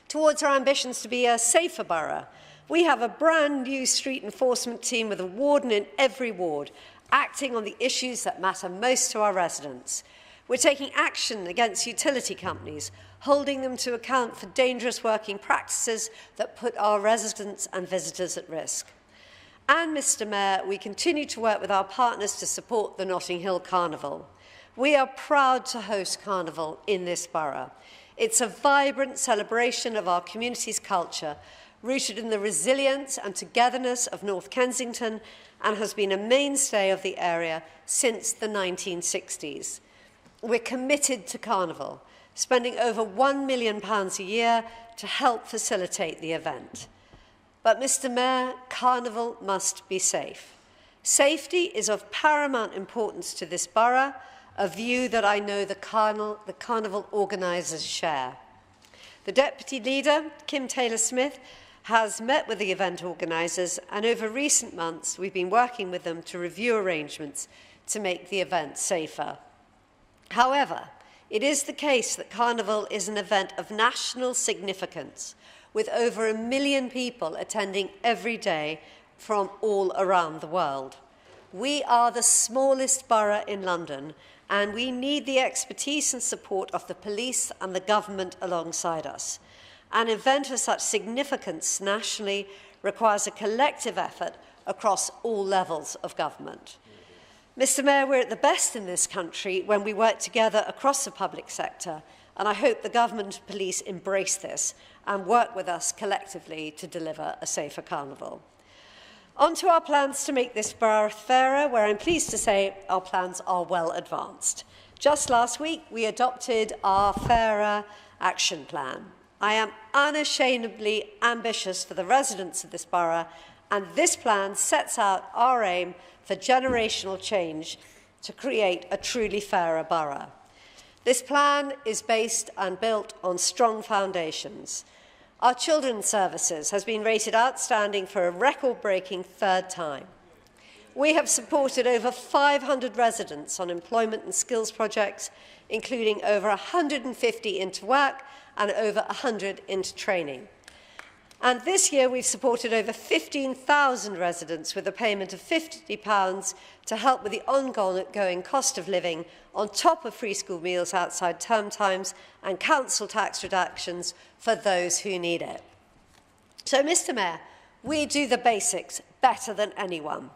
Towards our ambitions to be a safer borough, we have a brand new street enforcement team with a warden in every ward, acting on the issues that matter most to our residents. We're taking action against utility companies, holding them to account for dangerous working practices that put our residents and visitors at risk. And, Mr Mayor, we continue to work with our partners to support the Notting Hill Carnival. We are proud to host Carnival in this borough. It's a vibrant celebration of our community's culture, rooted in the resilience and togetherness of North Kensington, and has been a mainstay of the area since the 1960s. We're committed to Carnival, spending over £1 million a year to help facilitate the event. But, Mr Mayor, Carnival must be safe. Safety is of paramount importance to this borough, a view that I know the Carnival organisers share. The Deputy Leader, Kim Taylor-Smith, has met with the event organisers, and over recent months we've been working with them to review arrangements to make the event safer. However, it is the case that Carnival is an event of national significance, with over 1 million people attending every day from all around the world. We are the smallest borough in London, and we need the expertise and support of the police and the government alongside us. An event of such significance nationally requires a collective effort across all levels of government. Mr Mayor, we're at the best in this country when we work together across the public sector, and I hope the government and police embrace this and work with us collectively to deliver a safer carnival. On to our plans to make this borough fairer, where I'm pleased to say our plans are well advanced. Just last week, we adopted our Fairer Action Plan. I am unashamedly ambitious for the residents of this borough, and this plan sets out our aim for generational change to create a truly fairer borough. This plan is based and built on strong foundations. Our children's services has been rated outstanding for a record-breaking third time. We have supported over 500 residents on employment and skills projects, including over 150 into work and over 100 into training. And this year we've supported over 15,000 residents with a payment of £50 to help with the ongoing cost of living on top of free school meals outside term times and council tax reductions for those who need it. So, Mr Mayor, we do the basics better than anyone.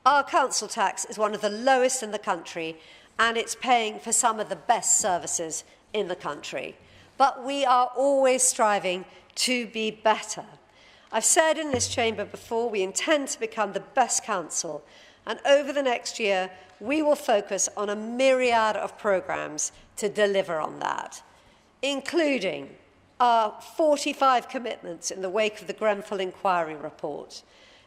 Our council tax is one of the lowest in the country, and it's paying for some of the best services in the country. But we are always striving to be better. I've said in this chamber before, we intend to become the best council, and over the next year, we will focus on a myriad of programmes to deliver on that, including our 45 commitments in the wake of the Grenfell Inquiry report.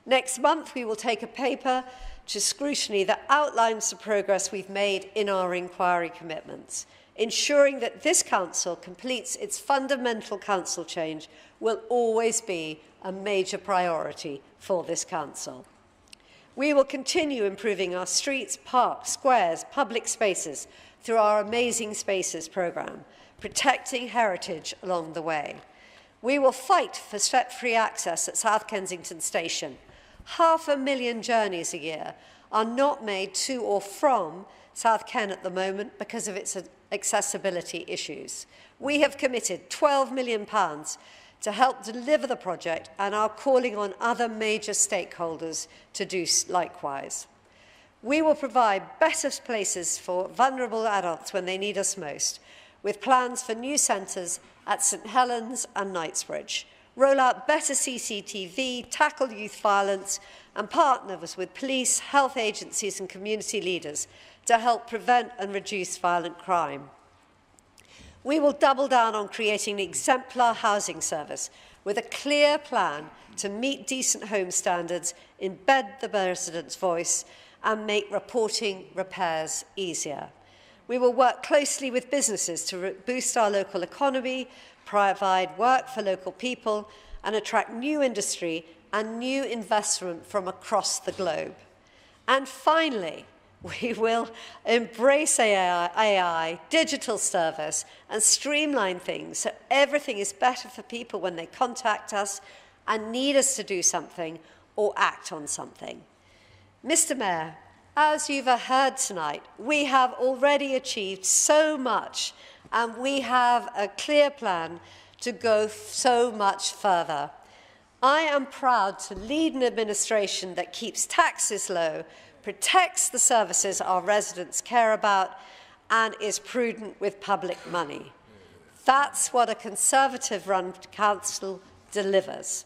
Next month, we will take a paper to scrutiny that outlines the progress we've made in our inquiry commitments. Ensuring that this council completes its fundamental council change will always be a major priority for this council. We will continue improving our streets, parks, squares, public spaces through our Amazing Spaces programme, protecting heritage along the way. We will fight for step-free access at South Kensington Station. 500,000 journeys a year are not made to or from South Ken at the moment because of its accessibility issues. We have committed £12 million to help deliver the project and are calling on other major stakeholders to do likewise. We will provide better places for vulnerable adults when they need us most, with plans for new centres at St Helens and Knightsbridge, roll out better CCTV, tackle youth violence, and partner with police, health agencies and community leaders to help prevent and reduce violent crime. We will double down on creating an exemplar housing service with a clear plan to meet decent home standards, embed the resident's voice, and make reporting repairs easier. We will work closely with businesses to boost our local economy, provide work for local people, and attract new industry and new investment from across the globe. And finally, we will embrace AI, digital service, and streamline things so everything is better for people when they contact us and need us to do something or act on something. Mr. Mayor, as you've heard tonight, we have already achieved so much, and we have a clear plan to go so much further. I am proud to lead an administration that keeps taxes low, protects the services our residents care about, and is prudent with public money. That's what a Conservative-run council delivers.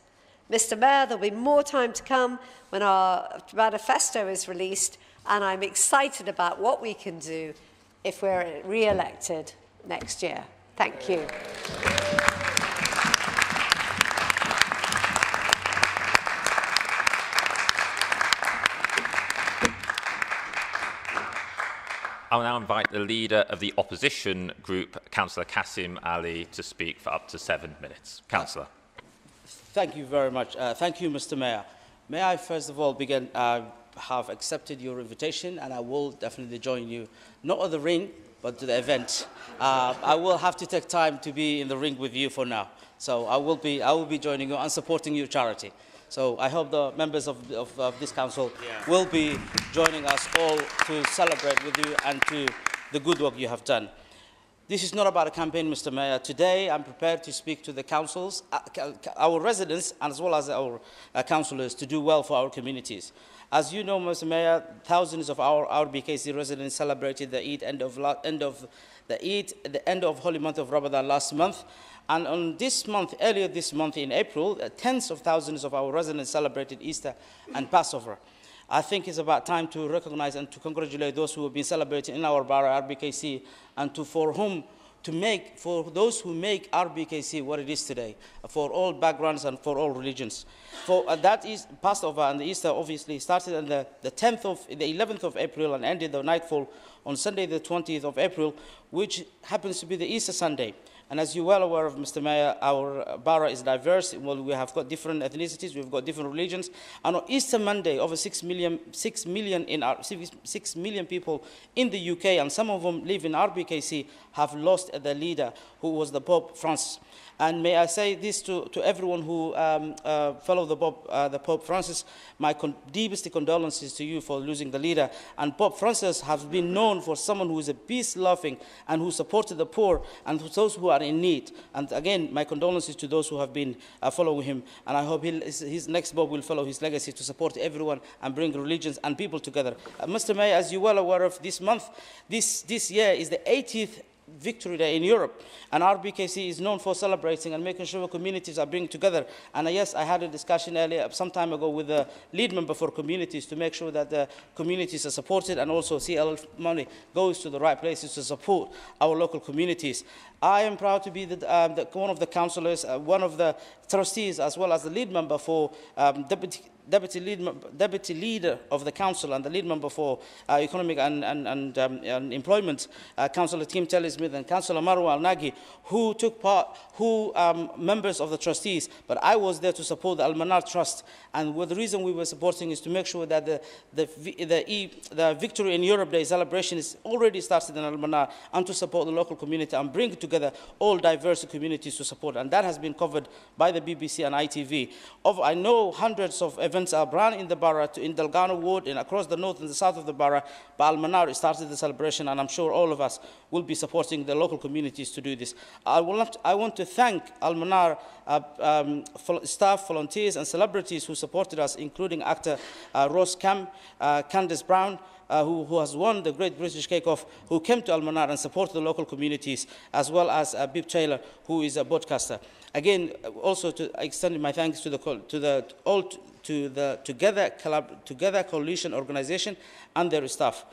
Mr. Mayor, there'll be more time to come when our manifesto is released, and I'm excited about what we can do if we're re-elected next year. Thank you. I will now invite the leader of the opposition group, Councillor Kasim Ali, to speak for up to 7 minutes. Councillor. Thank you very much. Thank you, Mr. Mayor. May I first of all begin, have accepted your invitation, and I will definitely join you, not at the ring, but to the event. I will have to take time to be in the ring with you for now. So I will be joining you and supporting your charity. So I hope the members of this council will be joining us all to celebrate with you and to the good work you have done. This is not about a campaign, Mr. Mayor. Today, I'm prepared to speak to the councils, our residents, as well as our councillors, to do well for our communities. As you know, Mr. Mayor, thousands of our BKC residents celebrated the Eid the end of Holy Month of Ramadan last month. And on this month, earlier this month in April, tens of thousands of our residents celebrated Easter and Passover. I think it's about time to recognize and to congratulate those who have been celebrating in our borough, RBKC, and for those who make RBKC what it is today, for all backgrounds and for all religions. That is Passover and the Easter obviously started on the 11th of April and ended the nightfall on Sunday the 20th of April, which happens to be the Easter Sunday. And as you're well aware of, Mr. Mayor, our borough is diverse. Well, we have got different ethnicities, we've got different religions. And on Easter Monday, over 6 million people in the UK, and some of them live in RBKC, have lost their leader, who was the Pope Francis. And may I say this to everyone who follow the Pope Francis, my deepest condolences to you for losing the leader. And Pope Francis has been known for someone who is a peace-loving and who supported the poor and those who are in need. And again, my condolences to those who have been following him. And I hope his next Pope will follow his legacy to support everyone and bring religions and people together. Mr. Mayor, as you're well aware of, this month, this year is the 80th Victory Day in Europe, and RBKC is known for celebrating and making sure communities are bringing together. And yes, I had a discussion earlier, some time ago, with the lead member for communities to make sure that the communities are supported and also CLF money goes to the right places to support our local communities. I am proud to be one of the councillors, one of the trustees, as well as the lead member for deputy leader of the council and the lead member for economic and employment, Councillor Tim Telly-Smith and Councillor Marwa Al-Nagi, who took part, members of the trustees, but I was there to support the Al-Manar Trust. And the reason we were supporting is to make sure that the Victory in Europe Day celebration is already started in Al-Manar, and to support the local community and bring together all diverse communities to support. And that has been covered by the BBC and ITV. I know hundreds of events are run in the borough, in Delgado Ward, and across the north and the south of the borough, but Al-Manar started the celebration, and I'm sure all of us will be supporting the local communities to do this. I want to thank Al-Manar staff, volunteers, and celebrities who supported us, including actor Rose Cam, Candice Brown, who has won the Great British Cake Off, who came to Al-Manar and supported the local communities, as well as Bib Taylor, who is a broadcaster. Again, also to extend my thanks to the Together Coalition organization and their staff.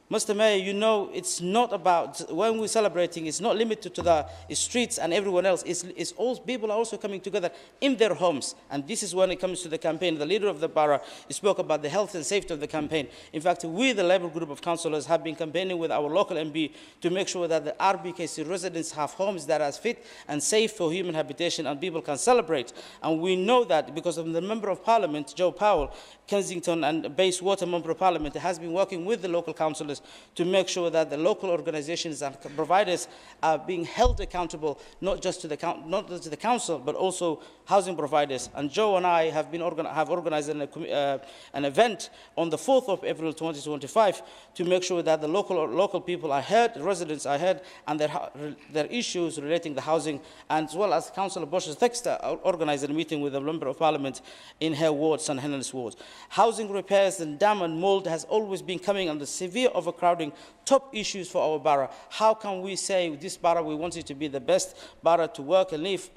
Mr. Mayor, you know, it's not about, when we're celebrating, it's not limited to the streets and everyone else. It's all, people are also coming together in their homes. And this is when it comes to the campaign. The leader of the borough spoke about the health and safety of the campaign. In fact, we, the Labour group of councillors, have been campaigning with our local MP to make sure that the RBKC residents have homes that are fit and safe for human habitation and people can celebrate. And we know that because of the Member of Parliament, Joe Powell, Kensington and Bayswater Member of Parliament, has been working with the local councillors to make sure that the local organizations and providers are being held accountable, not just to the council, but also housing providers. And Joe and I have organized an event on the 4th of April 2025 to make sure that the local people are heard, residents are heard, and their issues relating to housing, and as well as Councillor Bosch Texter organized a meeting with the Member of Parliament in her ward, St. Helens ward. Housing repairs and dam and mold has always been coming under severe overcrowding, top issues for our borough. How can we say this borough, we want it to be the best borough to work and live,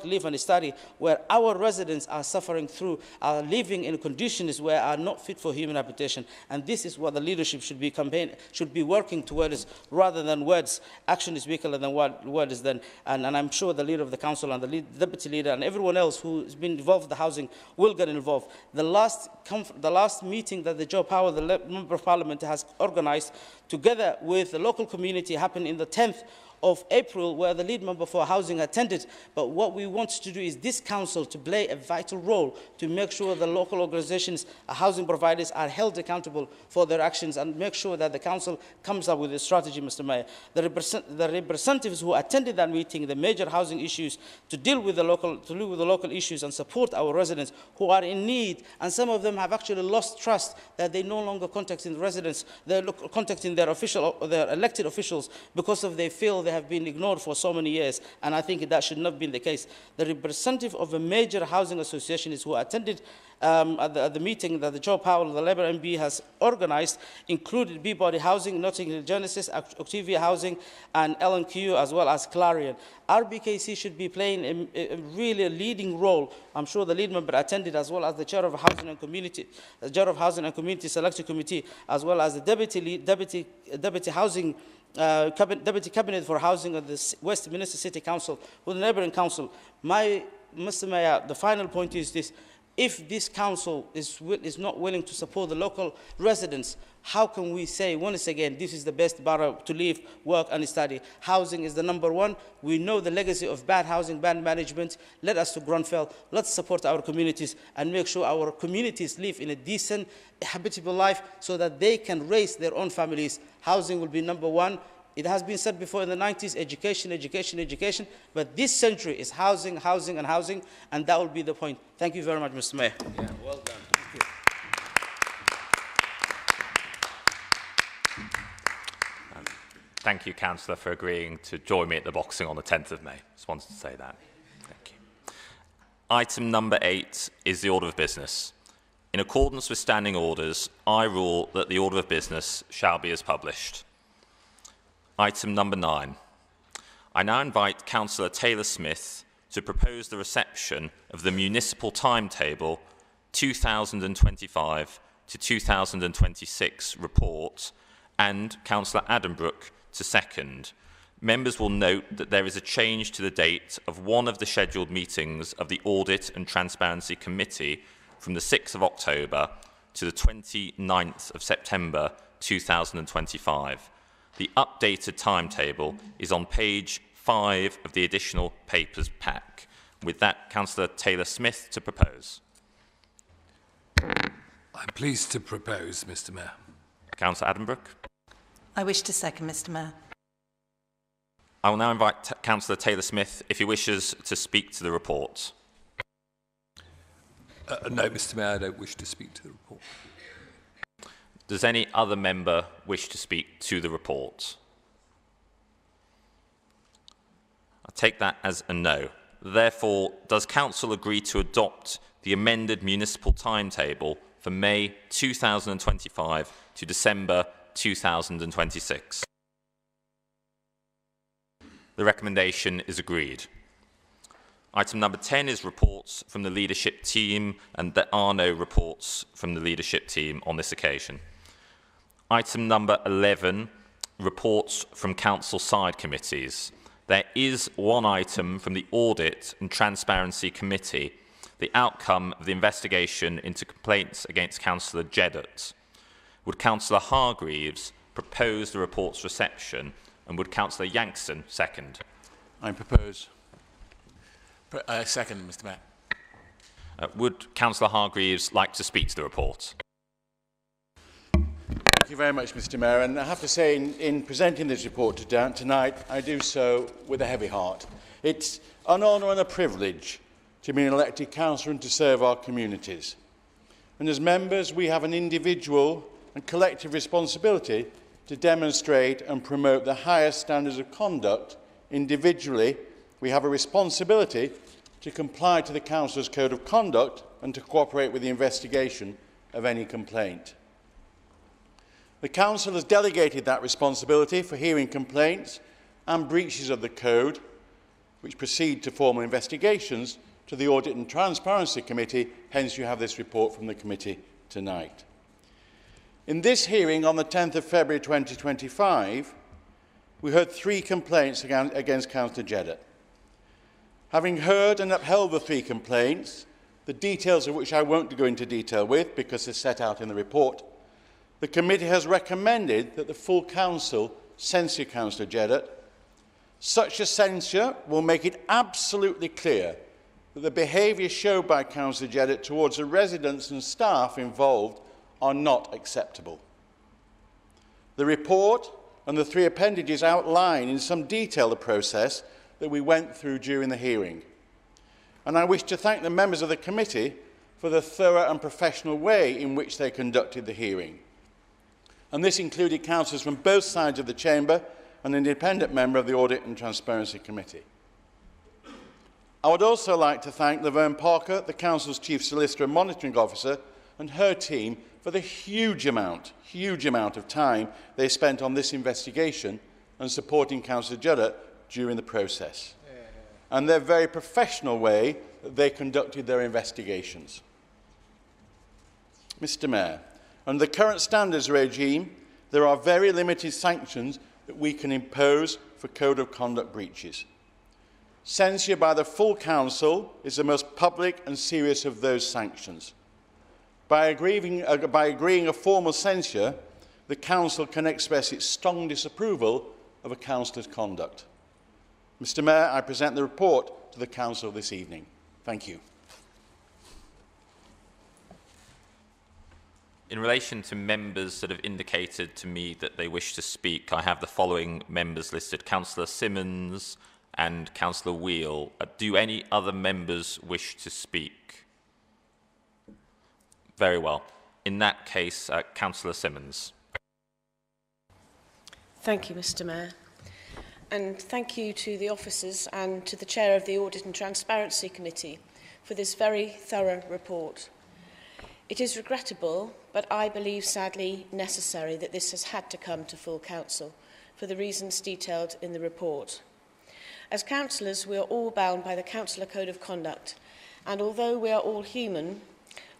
live and study, where our residents are suffering through, are living in conditions where are not fit for human habitation. And this is what the leadership should be working towards, rather than words. Action is weaker than word is done. And I'm sure the leader of the council and the deputy leader and everyone else who's been involved in the housing will get involved. The last meeting that the Joe Powell, the Member of Parliament, has organized together with the local community happened in the 10th of April, where the lead member for housing attended. But what we want to do is this council to play a vital role to make sure the local organizations, housing providers are held accountable for their actions and make sure that the council comes up with a strategy, Mr. Mayor. The representatives who attended that meeting, the major housing issues, to deal with the local issues and support our residents who are in need, and some of them have actually lost trust that they no longer contacting the residents, they're contacting their elected officials because they feel they have been ignored for so many years, and I think that should not be the case. The representative of a major housing association who attended at the meeting that the Joe Powell, the Labour MP, has organised, included Peabody Housing, Notting Hill Genesis, Octavia Housing, and L&Q, as well as Clarion. RBKC should be playing a really leading role. I'm sure the lead member attended, as well as the chair of Housing and Community, the chair of Housing and Community Select Committee, as well as the deputy housing. Deputy Cabinet for Housing of the Westminster City Council, with the neighbouring council. Mr. Mayor, the final point is this. If this council is not willing to support the local residents, how can we say once again this is the best borough to live, work and study? Housing is the #1. We know the legacy of bad housing, bad management. Let us to Grenfell. Let's support our communities and make sure our communities live in a decent, habitable life so that they can raise their own families. Housing will be #1. It has been said before in the 90s, education, education, education, but this century is housing, housing, and housing, and that will be the point. Thank you very much, Mr. Mayor. Yeah, well done. Thank you. Thank you, Councillor, for agreeing to join me at the boxing on the 10th of May. Just wanted to say that. Thank you. Item number 8 is the order of business. In accordance with standing orders, I rule that the order of business shall be as published. Item number 9. I now invite Councillor Taylor-Smith to propose the reception of the Municipal Timetable 2025 to 2026 report and Councillor Addenbrooke to second. Members will note that there is a change to the date of one of the scheduled meetings of the Audit and Transparency Committee from the 6th of October to the 29th of September 2025. The updated timetable is on page 5 of the additional papers pack. With that, Councillor Taylor-Smith to propose. I'm pleased to propose, Mr. Mayor. Councillor Addenbrooke. I wish to second, Mr. Mayor. I will now invite Councillor Taylor-Smith if he wishes to speak to the report. No, Mr. Mayor, I don't wish to speak to the report. Does any other member wish to speak to the report? I take that as a no. Therefore, does Council agree to adopt the amended municipal timetable for May 2025 to December 2026? The recommendation is agreed. Item number 10 is reports from the leadership team, and there are no reports from the leadership team on this occasion. Item number 11, reports from council side committees. There is one item from the Audit and Transparency Committee, the outcome of the investigation into complaints against Councillor Jeddart. Would Councillor Hargreaves propose the report's reception, and would Councillor Yankson second? I propose. Second, Mr. Mayor. Would Councillor Hargreaves like to speak to the report? Thank you very much, Mr. Mayor. And I have to say, in presenting this report tonight, I do so with a heavy heart. It's an honour and a privilege to be an elected councillor and to serve our communities. And as members, we have an individual and collective responsibility to demonstrate and promote the highest standards of conduct. Individually, we have a responsibility to comply to the Council's Code of Conduct and to cooperate with the investigation of any complaint. The Council has delegated that responsibility for hearing complaints and breaches of the Code, which proceed to formal investigations, to the Audit and Transparency Committee. Hence, you have this report from the committee tonight. In this hearing on the 10th of February 2025, we heard 3 complaints against Councillor Jeddart. Having heard and upheld the 3 complaints, the details of which I won't go into detail with because they're set out in the report, the committee has recommended that the full council censure Councillor Jeddart. Such a censure will make it absolutely clear that the behaviour showed by Councillor Jeddart towards the residents and staff involved are not acceptable. The report and the 3 appendages outline in some detail the process that we went through during the hearing. And I wish to thank the members of the committee for the thorough and professional way in which they conducted the hearing. And this included councillors from both sides of the chamber and an independent member of the Audit and Transparency Committee. I would also like to thank Laverne Parker, the Council's Chief Solicitor and Monitoring Officer, and her team for the huge amount of time they spent on this investigation and supporting Councillor Juddett during the process, and their very professional way that they conducted their investigations. Mr. Mayor, under the current standards regime, there are very limited sanctions that we can impose for Code of Conduct breaches. Censure by the full Council is the most public and serious of those sanctions. By agreeing a formal censure, the Council can express its strong disapproval of a councillor's conduct. Mr. Mayor, I present the report to the Council this evening. Thank you. In relation to members that have indicated to me that they wish to speak, I have the following members listed: Councillor Simmons and Councillor Wheel. Do any other members wish to speak? Very well. In that case, Councillor Simmons. Thank you, Mr. Mayor. And thank you to the officers and to the Chair of the Audit and Transparency Committee for this very thorough report. It is regrettable, but I believe sadly necessary, that this has had to come to full Council for the reasons detailed in the report. As councillors, we are all bound by the Councillor Code of Conduct, and although we are all human,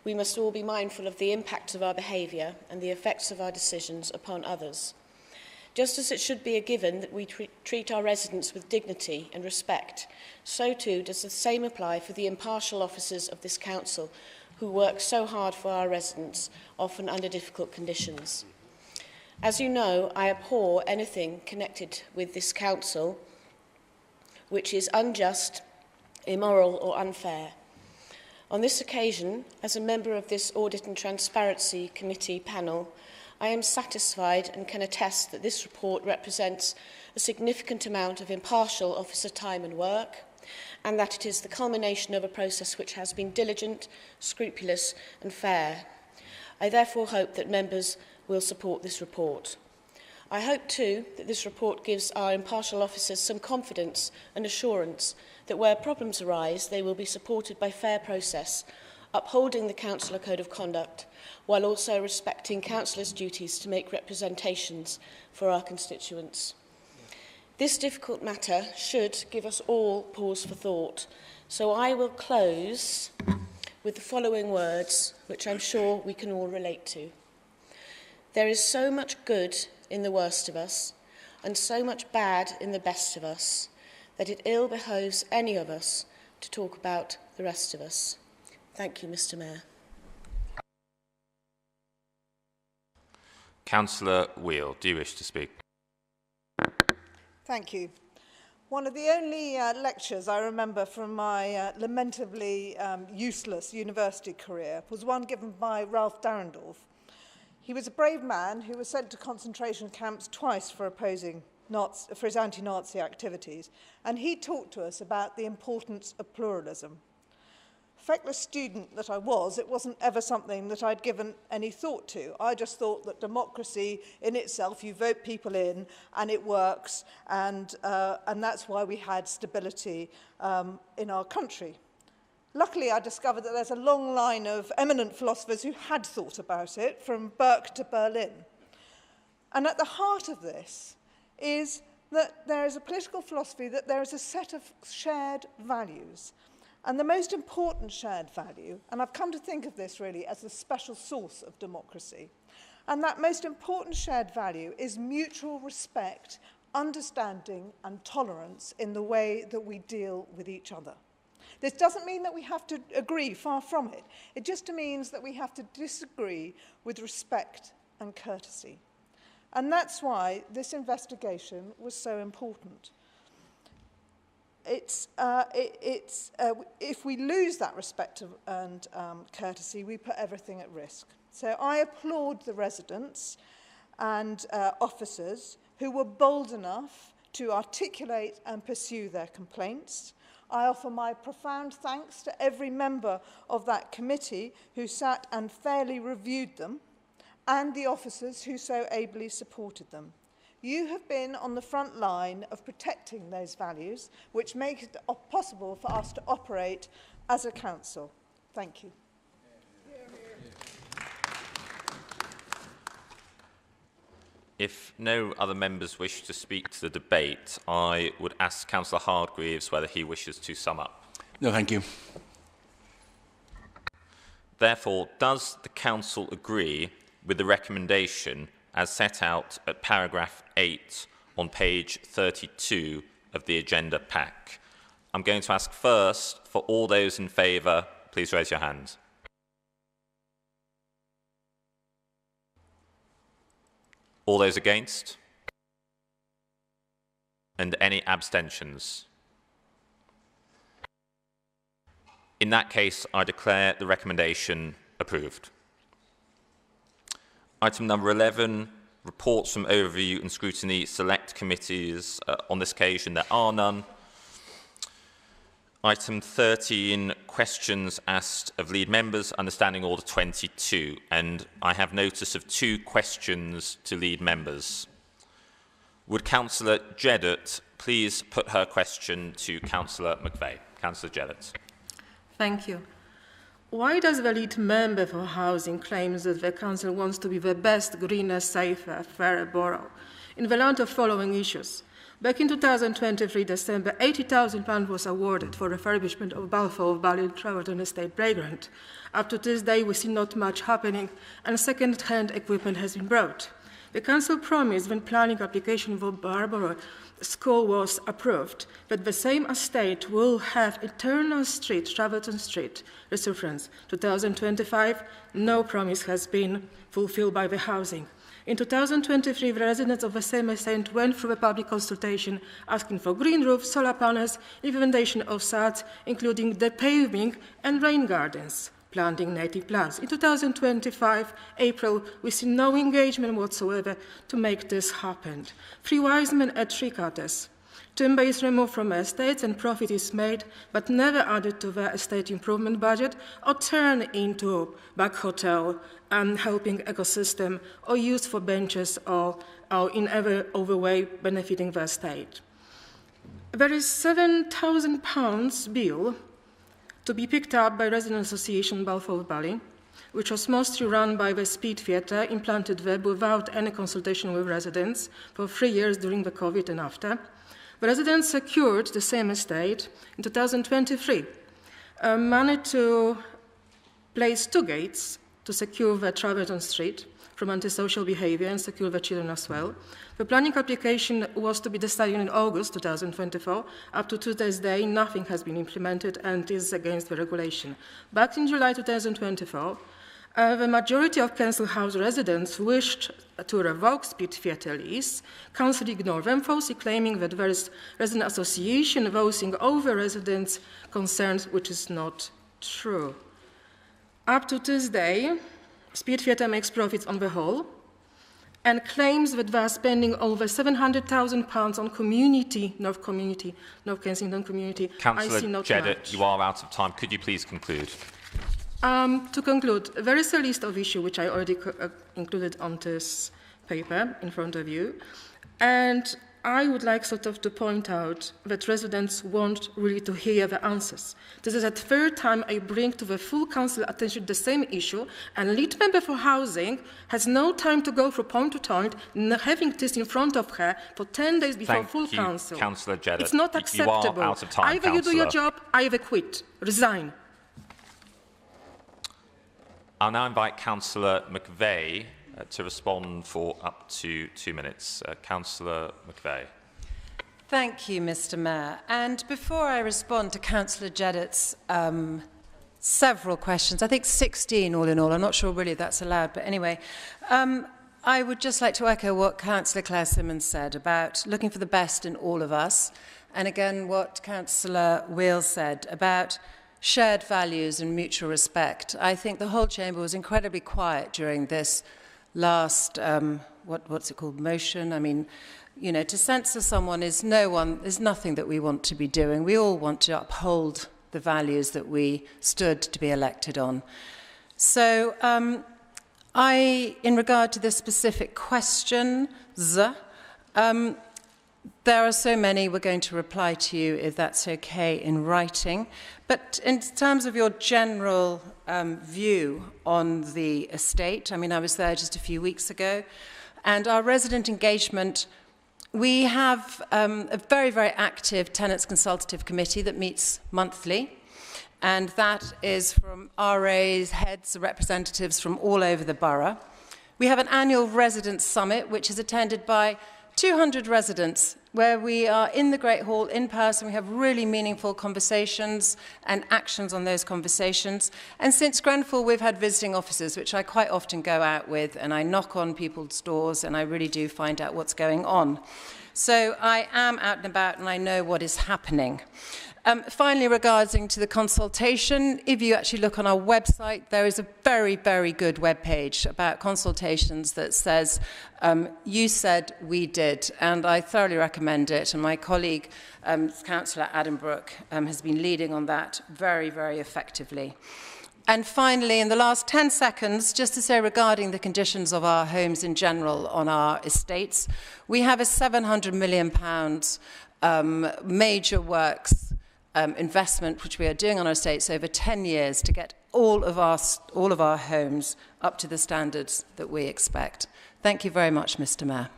we must all be mindful of the impacts of our behaviour and the effects of our decisions upon others. Just as it should be a given that we treat our residents with dignity and respect, so too does the same apply for the impartial officers of this council who work so hard for our residents, often under difficult conditions. As you know, I abhor anything connected with this council which is unjust, immoral or unfair. On this occasion, as a member of this Audit and Transparency Committee panel, I am satisfied and can attest that this report represents a significant amount of impartial officer time and work, and that it is the culmination of a process which has been diligent, scrupulous and fair. I therefore hope that members will support this report. I hope too that this report gives our impartial officers some confidence and assurance that where problems arise, they will be supported by fair process, upholding the Councillor Code of Conduct, while also respecting councillors' duties to make representations for our constituents. This difficult matter should give us all pause for thought, so I will close with the following words, which I'm sure we can all relate to. There is so much good in the worst of us, and so much bad in the best of us, that it ill behoves any of us to talk about the rest of us. Thank you, Mr. Mayor. Councillor Wheel, do you wish to speak? Thank you. One of the only lectures I remember from my lamentably useless university career was one given by Ralph Darendorf. He was a brave man who was sent to concentration camps twice for his anti-Nazi activities, and he talked to us about the importance of pluralism. Feckless student that I was, it wasn't ever something that I'd given any thought to. I just thought that democracy in itself, you vote people in and it works, and that's why we had stability in our country. Luckily, I discovered that there's a long line of eminent philosophers who had thought about it, from Burke to Berlin. And at the heart of this is that there is a political philosophy that there is a set of shared values. And the most important shared value, and I've come to think of this really as the special source of democracy, and that most important shared value is mutual respect, understanding and tolerance in the way that we deal with each other. This doesn't mean that we have to agree, far from it. It just means that we have to disagree with respect and courtesy. And that's why this investigation was so important. If we lose that respect and courtesy, we put everything at risk. So I applaud the residents and officers who were bold enough to articulate and pursue their complaints. I offer my profound thanks to every member of that committee who sat and fairly reviewed them, and the officers who so ably supported them. You have been on the front line of protecting those values, which make it possible for us to operate as a council. Thank you. If no other members wish to speak to the debate, I would ask Councillor Hardgreaves whether he wishes to sum up. No, thank you. Therefore, does the Council agree with the recommendation as set out at paragraph 8 on page 32 of the agenda pack? I'm going to ask first for all those in favour, please raise your hand. All those against? And any abstentions? In that case, I declare the recommendation approved. Item number 11, reports from overview and scrutiny select committees. On this occasion, there are none. Item 13, questions asked of lead members, understanding order 22, and I have notice of 2 questions to lead members. Would Councillor Jeddart please put her question to Councillor McVeigh? Councillor Jeddart. Thank you. Why does the lead member for housing claim that the council wants to be the best, greener, safer, fairer borough in the light of following issues? Back in 2023 December, £80,000 was awarded for refurbishment of Balfour Valley Traverton Estate playground. Up to this day, we see not much happening, and second-hand equipment has been brought. The council promised when planning application for Barbara School was approved that the same estate will have Eternal Street, Traverton Street, resurfaced. 2025, no promise has been fulfilled by the housing. In 2023, the residents of the same estate went through a public consultation asking for green roofs, solar panels, implementation of SADs, including the paving and rain gardens, planting native plants. In 2025, April, we see no engagement whatsoever to make this happen. 3 wise men at tree cutters. Timber is removed from estates and profit is made, but never added to the estate improvement budget or turned into back hotel and helping ecosystem or used for benches or in every other way benefiting the estate. There is £7,000 bill to be picked up by Resident Association Balfour Valley, which was mostly run by the Speed Theatre, implanted there without any consultation with residents for 3 years during the COVID and after. The residents secured the same estate in 2023, money to place 2 gates to secure the Traverton Street from antisocial behavior and secure the children as well. The planning application was to be decided in August 2024. Up to today's day, nothing has been implemented and is against the regulation. Back in July 2024, the majority of Council House residents wished to revoke Speed Theatre lease. Council ignored them, falsely claiming that there is resident association voicing over residents' concerns, which is not true. Up to this day, Speed Theatre makes profits on the whole and claims that they are spending over £700,000 on North Kensington community. Councillor Jeddart, you are out of time. Could you please conclude? To conclude, there is a list of issues which I already included on this paper in front of you, and I would like to point out that residents want really to hear the answers. This is the 3rd time I bring to the full council attention the same issue, and lead member for housing has no time to go from point to point, having this in front of her for 10 days before full council. Councillor Jeddart. It's not acceptable. You are out of time, either you do your job, either quit, resign. I'll now invite Councillor McVeigh to respond for up to 2 minutes. Councillor McVeigh. Thank you, Mr. Mayor. And before I respond to Councillor Jeddart's several questions, I think 16 all in all, I'm not sure really that's allowed, but anyway, I would just like to echo what Councillor Claire Simmons said about looking for the best in all of us, and again what Councillor Wheel said about shared values and mutual respect. I think the whole chamber was incredibly quiet during this last, what's it called, motion. I mean, you know, to censor someone is nothing that we want to be doing. We all want to uphold the values that we stood to be elected on. So in regard to this specific question, There are so many. We're going to reply to you, if that's okay, in writing. But in terms of your general view on the estate, I mean, I was there just a few weeks ago, and our resident engagement, we have a very, very active Tenants Consultative Committee that meets monthly, and that is from RAs, heads, representatives from all over the borough. We have an annual residents' summit, which is attended by 200 residents, where we are in the Great Hall in person. We have really meaningful conversations and actions on those conversations. And since Grenfell, we've had visiting officers, which I quite often go out with, and I knock on people's doors, and I really do find out what's going on. So I am out and about, and I know what is happening. Finally, regarding to the consultation, if you actually look on our website, there is a very, very good webpage about consultations that says, you said, we did, and I thoroughly recommend it. And my colleague, Councillor Addenbrook, has been leading on that very, very effectively. And finally, in the last 10 seconds, just to say regarding the conditions of our homes in general on our estates, we have a £700 million major works investment which we are doing on our estates over 10 years to get all of our homes up to the standards that we expect. Thank you very much, Mr. Mayor.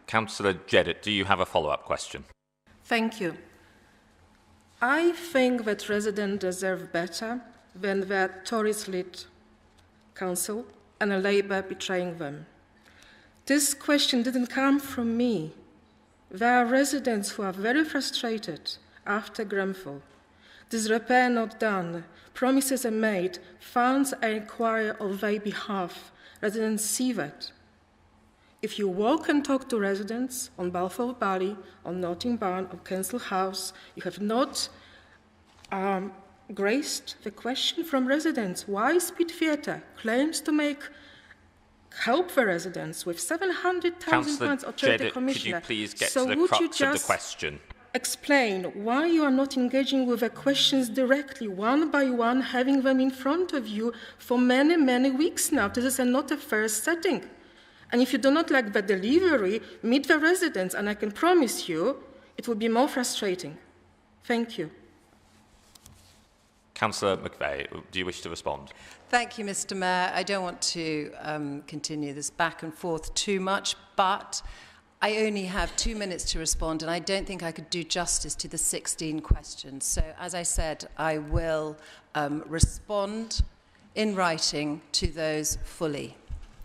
Councillor Jedit, do you have a follow-up question? Thank you. I think that residents deserve better than their Tories-led council and a Labour betraying them. This question didn't come from me. There are residents who are very frustrated after Grenfell. This repair not done, promises are made, funds are required on their behalf. Residents see that. If you walk and talk to residents on Balfour Valley, on Notting Barn, on Kensal House, you have not graced the question from residents. Why Speed Theatre claims to help the residents with £700,000 of charity commissioner? Could you please get to the crux of the question? Explain why you are not engaging with the questions directly, one by one, having them in front of you for many, many weeks now. This is not a fair setting. And if you do not like the delivery, meet the residents, and I can promise you it will be more frustrating. Thank you. Councillor McVeigh, do you wish to respond? Thank you, Mr. Mayor. I don't want to continue this back and forth too much, but I only have 2 minutes to respond, and I don't think I could do justice to the 16 questions. So, as I said, I will respond in writing to those fully.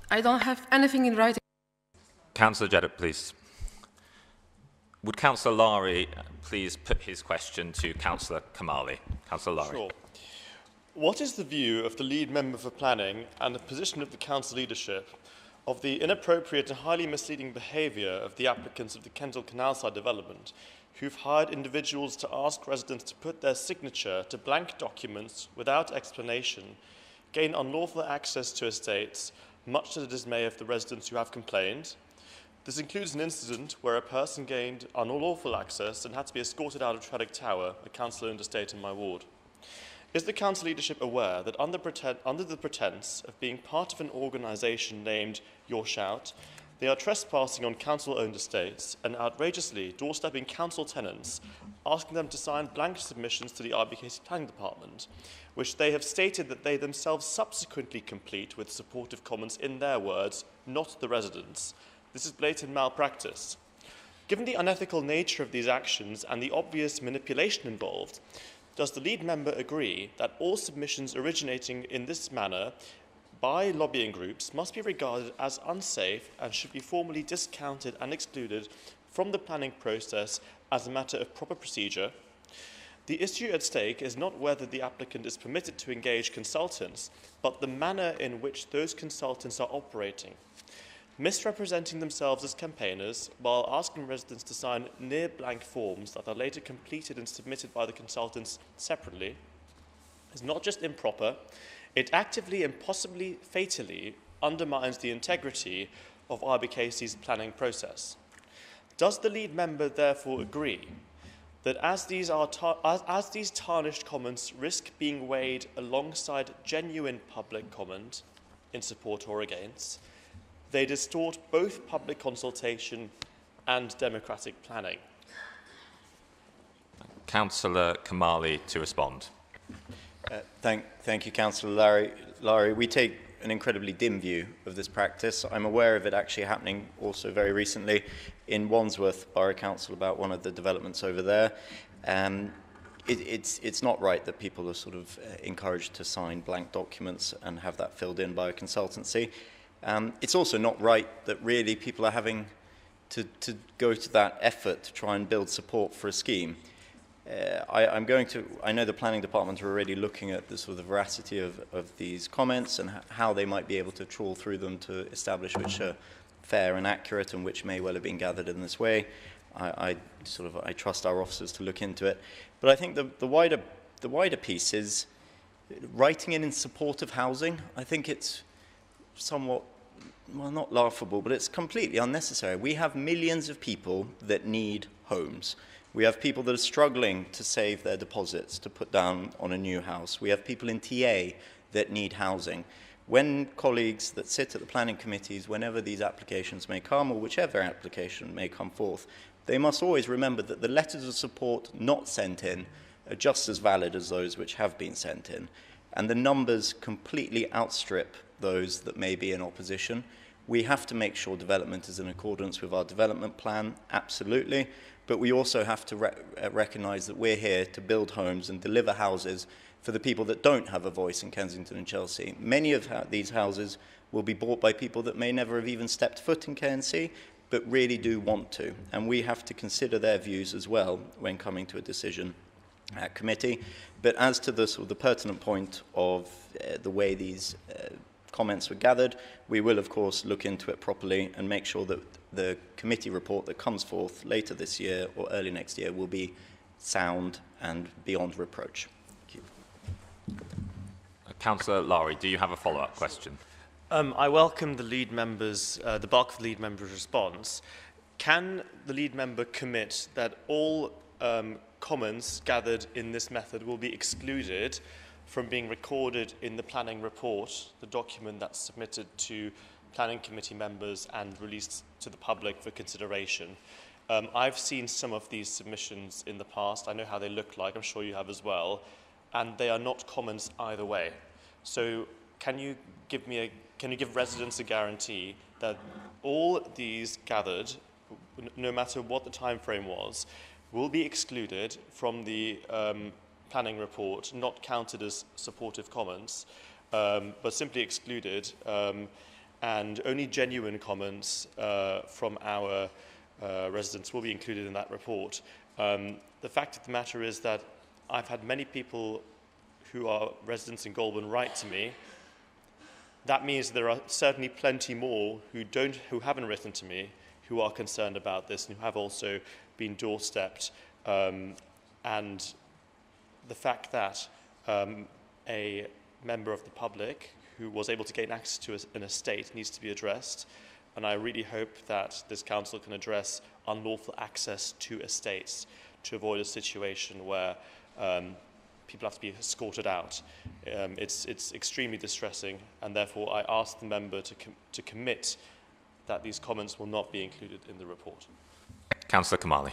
I don't have anything in writing. Councillor Jedit, please. Would Councillor Lowry please put his question to Councillor Kamali? Councillor Lowry. Sure. What is the view of the lead member for planning and the position of the council leadership of the inappropriate and highly misleading behaviour of the applicants of the Kensal Canalside development, who've hired individuals to ask residents to put their signature to blank documents without explanation, gain unlawful access to estates, much to the dismay of the residents who have complained? This includes an incident where a person gained unlawful access and had to be escorted out of Treddick Tower, a council-owned estate in my ward. Is the council leadership aware that under the pretence of being part of an organisation named Your Shout, they are trespassing on council-owned estates and outrageously doorstepping council tenants, asking them to sign blank submissions to the RBKC Planning Department, which they have stated that they themselves subsequently complete with supportive comments in their words, not the residents? This is blatant malpractice. Given the unethical nature of these actions and the obvious manipulation involved, does the lead member agree that all submissions originating in this manner by lobbying groups must be regarded as unsafe and should be formally discounted and excluded from the planning process as a matter of proper procedure? The issue at stake is not whether the applicant is permitted to engage consultants, but the manner in which those consultants are operating. Misrepresenting themselves as campaigners while asking residents to sign near-blank forms that are later completed and submitted by the consultants separately is not just improper, it actively and possibly fatally undermines the integrity of RBKC's planning process. Does the lead member therefore agree that as these tarnished comments risk being weighed alongside genuine public comment in support or against, They distort both public consultation and democratic planning. Councillor Kamali to respond. Thank you, Councillor Lowry. We take an incredibly dim view of this practice. I'm aware of it actually happening also very recently in Wandsworth Borough Council about one of the developments over there. It's not right that people are sort of encouraged to sign blank documents and have that filled in by a consultancy. It's also not right that really people are having to go to that effort to try and build support for a scheme. I know the planning department are already looking at the sort of veracity of these comments and how they might be able to trawl through them to establish which are fair and accurate and which may well have been gathered in this way. I trust our officers to look into it. But I think the wider piece is writing in support of housing. I think it's somewhat, well, not laughable, but it's completely unnecessary. We have millions of people that need homes. We have people that are struggling to save their deposits to put down on a new house. We have people in TA that need housing. When colleagues that sit at the planning committees, whenever these applications may come, or whichever application may come forth, they must always remember that the letters of support not sent in are just as valid as those which have been sent in. And the numbers completely outstrip those that may be in opposition. We have to make sure development is in accordance with our development plan, absolutely. But we also have to recognise that we're here to build homes and deliver houses for the people that don't have a voice in Kensington and Chelsea. Many of these houses will be bought by people that may never have even stepped foot in KNC, but really do want to. And we have to consider their views as well when coming to a decision at committee. But as to the sort of the pertinent point of the way these comments were gathered, we will of course look into it properly and make sure that the committee report that comes forth later this year or early next year will be sound and beyond reproach. Thank you. Councillor Lowry, do you have a follow-up question? I welcome the lead members, the bulk of the lead members' response. Can the lead member commit that all comments gathered in this method will be excluded from being recorded in the planning report, the document that's submitted to planning committee members and released to the public for consideration? I've seen some of these submissions in the past. I know how they look like. I'm sure you have as well. And they are not comments either way. So can you give residents a guarantee that all these gathered, no matter what the time frame was, will be excluded from the planning report, not counted as supportive comments, but simply excluded, and only genuine comments from our residents will be included in that report? The fact of the matter is that I've had many people who are residents in Goulburn write to me. That means there are certainly plenty more who haven't written to me, who are concerned about this and who have also been doorstepped. And the fact that a member of the public who was able to gain access to an estate needs to be addressed. And I really hope that this council can address unlawful access to estates to avoid a situation where people have to be escorted out. It's extremely distressing, and therefore I ask the member to commit that these comments will not be included in the report. Councillor Kamali.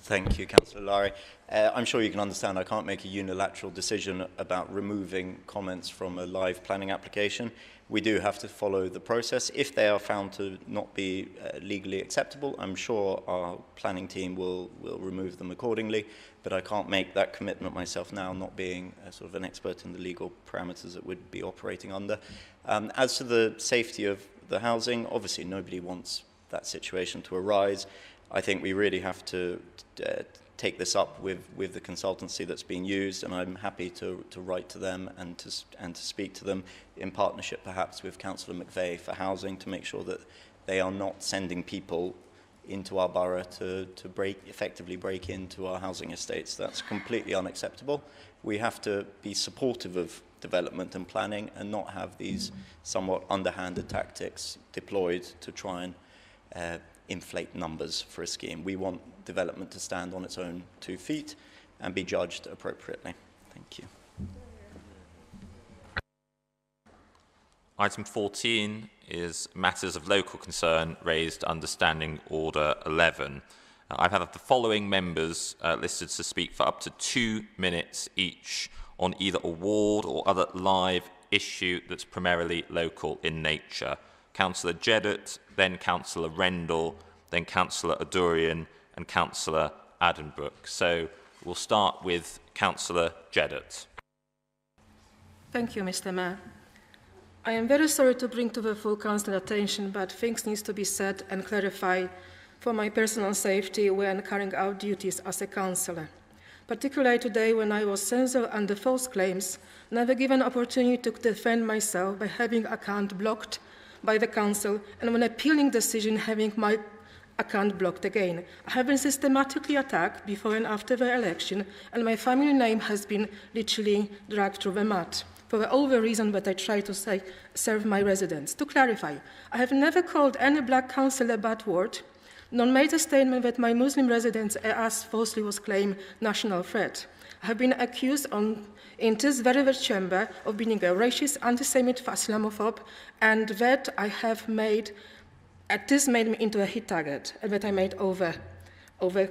Thank you, Councillor Lowry. I'm sure you can understand I can't make a unilateral decision about removing comments from a live planning application. We do have to follow the process. If they are found to not be legally acceptable, I'm sure our planning team will remove them accordingly, but I can't make that commitment myself now, not being sort of an expert in the legal parameters that would be operating under. As to the safety of the housing, obviously nobody wants that situation to arise. I think we really have to take this up with the consultancy that's being used, and I'm happy to write to them and to speak to them in partnership perhaps with Councillor McVeigh for housing, to make sure that they are not sending people into our borough to effectively break into our housing estates. That's completely unacceptable. We have to be supportive of development and planning and not have these somewhat underhanded tactics deployed to try and inflate numbers for a scheme. We want development to stand on its own 2 feet and be judged appropriately. Thank you. Item 14 is matters of local concern raised under Standing Order 11. I've had the following members listed to speak for up to 2 minutes each on either a ward or other live issue that's primarily local in nature. Councillor Jeddett, then Councillor Rendell, then Councillor Adurian and Councillor Addenbrook. So we'll start with Councillor Jeddett. Thank you, Mr. Mayor. I am very sorry to bring to the full council attention, but things need to be said and clarified for my personal safety when carrying out duties as a councillor. Particularly today when I was censored under false claims, never given opportunity to defend myself by having account blocked by the council, and when appealing decision having my account blocked again. I have been systematically attacked before and after the election, and my family name has been literally dragged through the mud for all the reason that I try to serve my residents. To clarify, I have never called any black councillor a bad word, nor made a statement that my Muslim residents, as falsely was claimed, national threat. I have been accused in this very chamber of being a racist, anti-Semite, Islamophobe, and that I have made, this made me into a hit target, and that I made over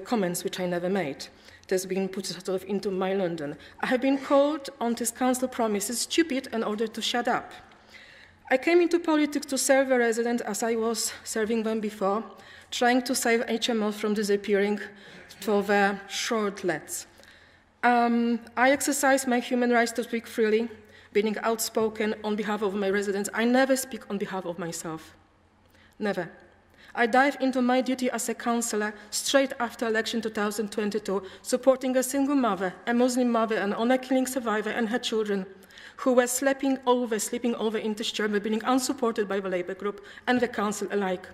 comments which I never made. That's been put sort of into my London. I have been called on this council promises stupid in order to shut up. I came into politics to serve the residents as I was serving them before, trying to save HMO from disappearing for the shortlets. I exercise my human rights to speak freely, being outspoken on behalf of my residents. I never speak on behalf of myself. Never. I dive into my duty as a councillor straight after election 2022, supporting a single mother, a Muslim mother, an honor killing survivor and her children, who were sleeping over in this chamber, being unsupported by the Labour group and the council alike.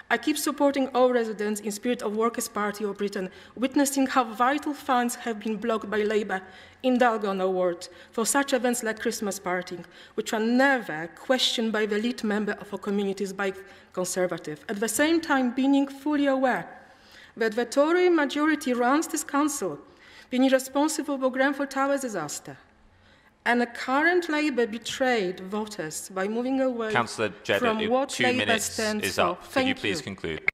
I keep supporting all residents in spirit of Workers' Party of Britain, witnessing how vital funds have been blocked by Labour in Dalgon Award for such events like Christmas party, which are never questioned by the lead member of our communities by Conservative. At the same time, being fully aware that the Tory majority runs this council, being responsible for Grenfell Tower disaster, and the current Labour betrayed voters by moving away Councillor Jeddett, from what 2 Labour minutes stands is for. up. Could you please conclude?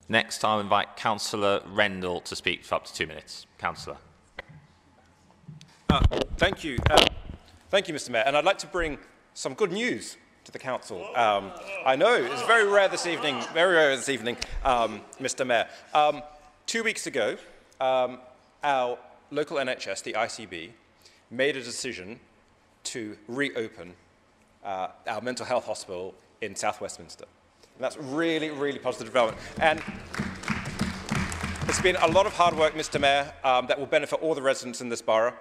Next, I'll invite Councillor Rendell to speak for up to 2 minutes. Councillor. Thank you. Thank you, Mr. Mayor. And I'd like to bring some good news to the council. I know it's very rare this evening, Mr. Mayor. 2 weeks ago, our local NHS, the ICB, made a decision to reopen our mental health hospital in South Westminster. And that's really, really positive development. And it's been a lot of hard work, Mr. Mayor, that will benefit all the residents in this borough.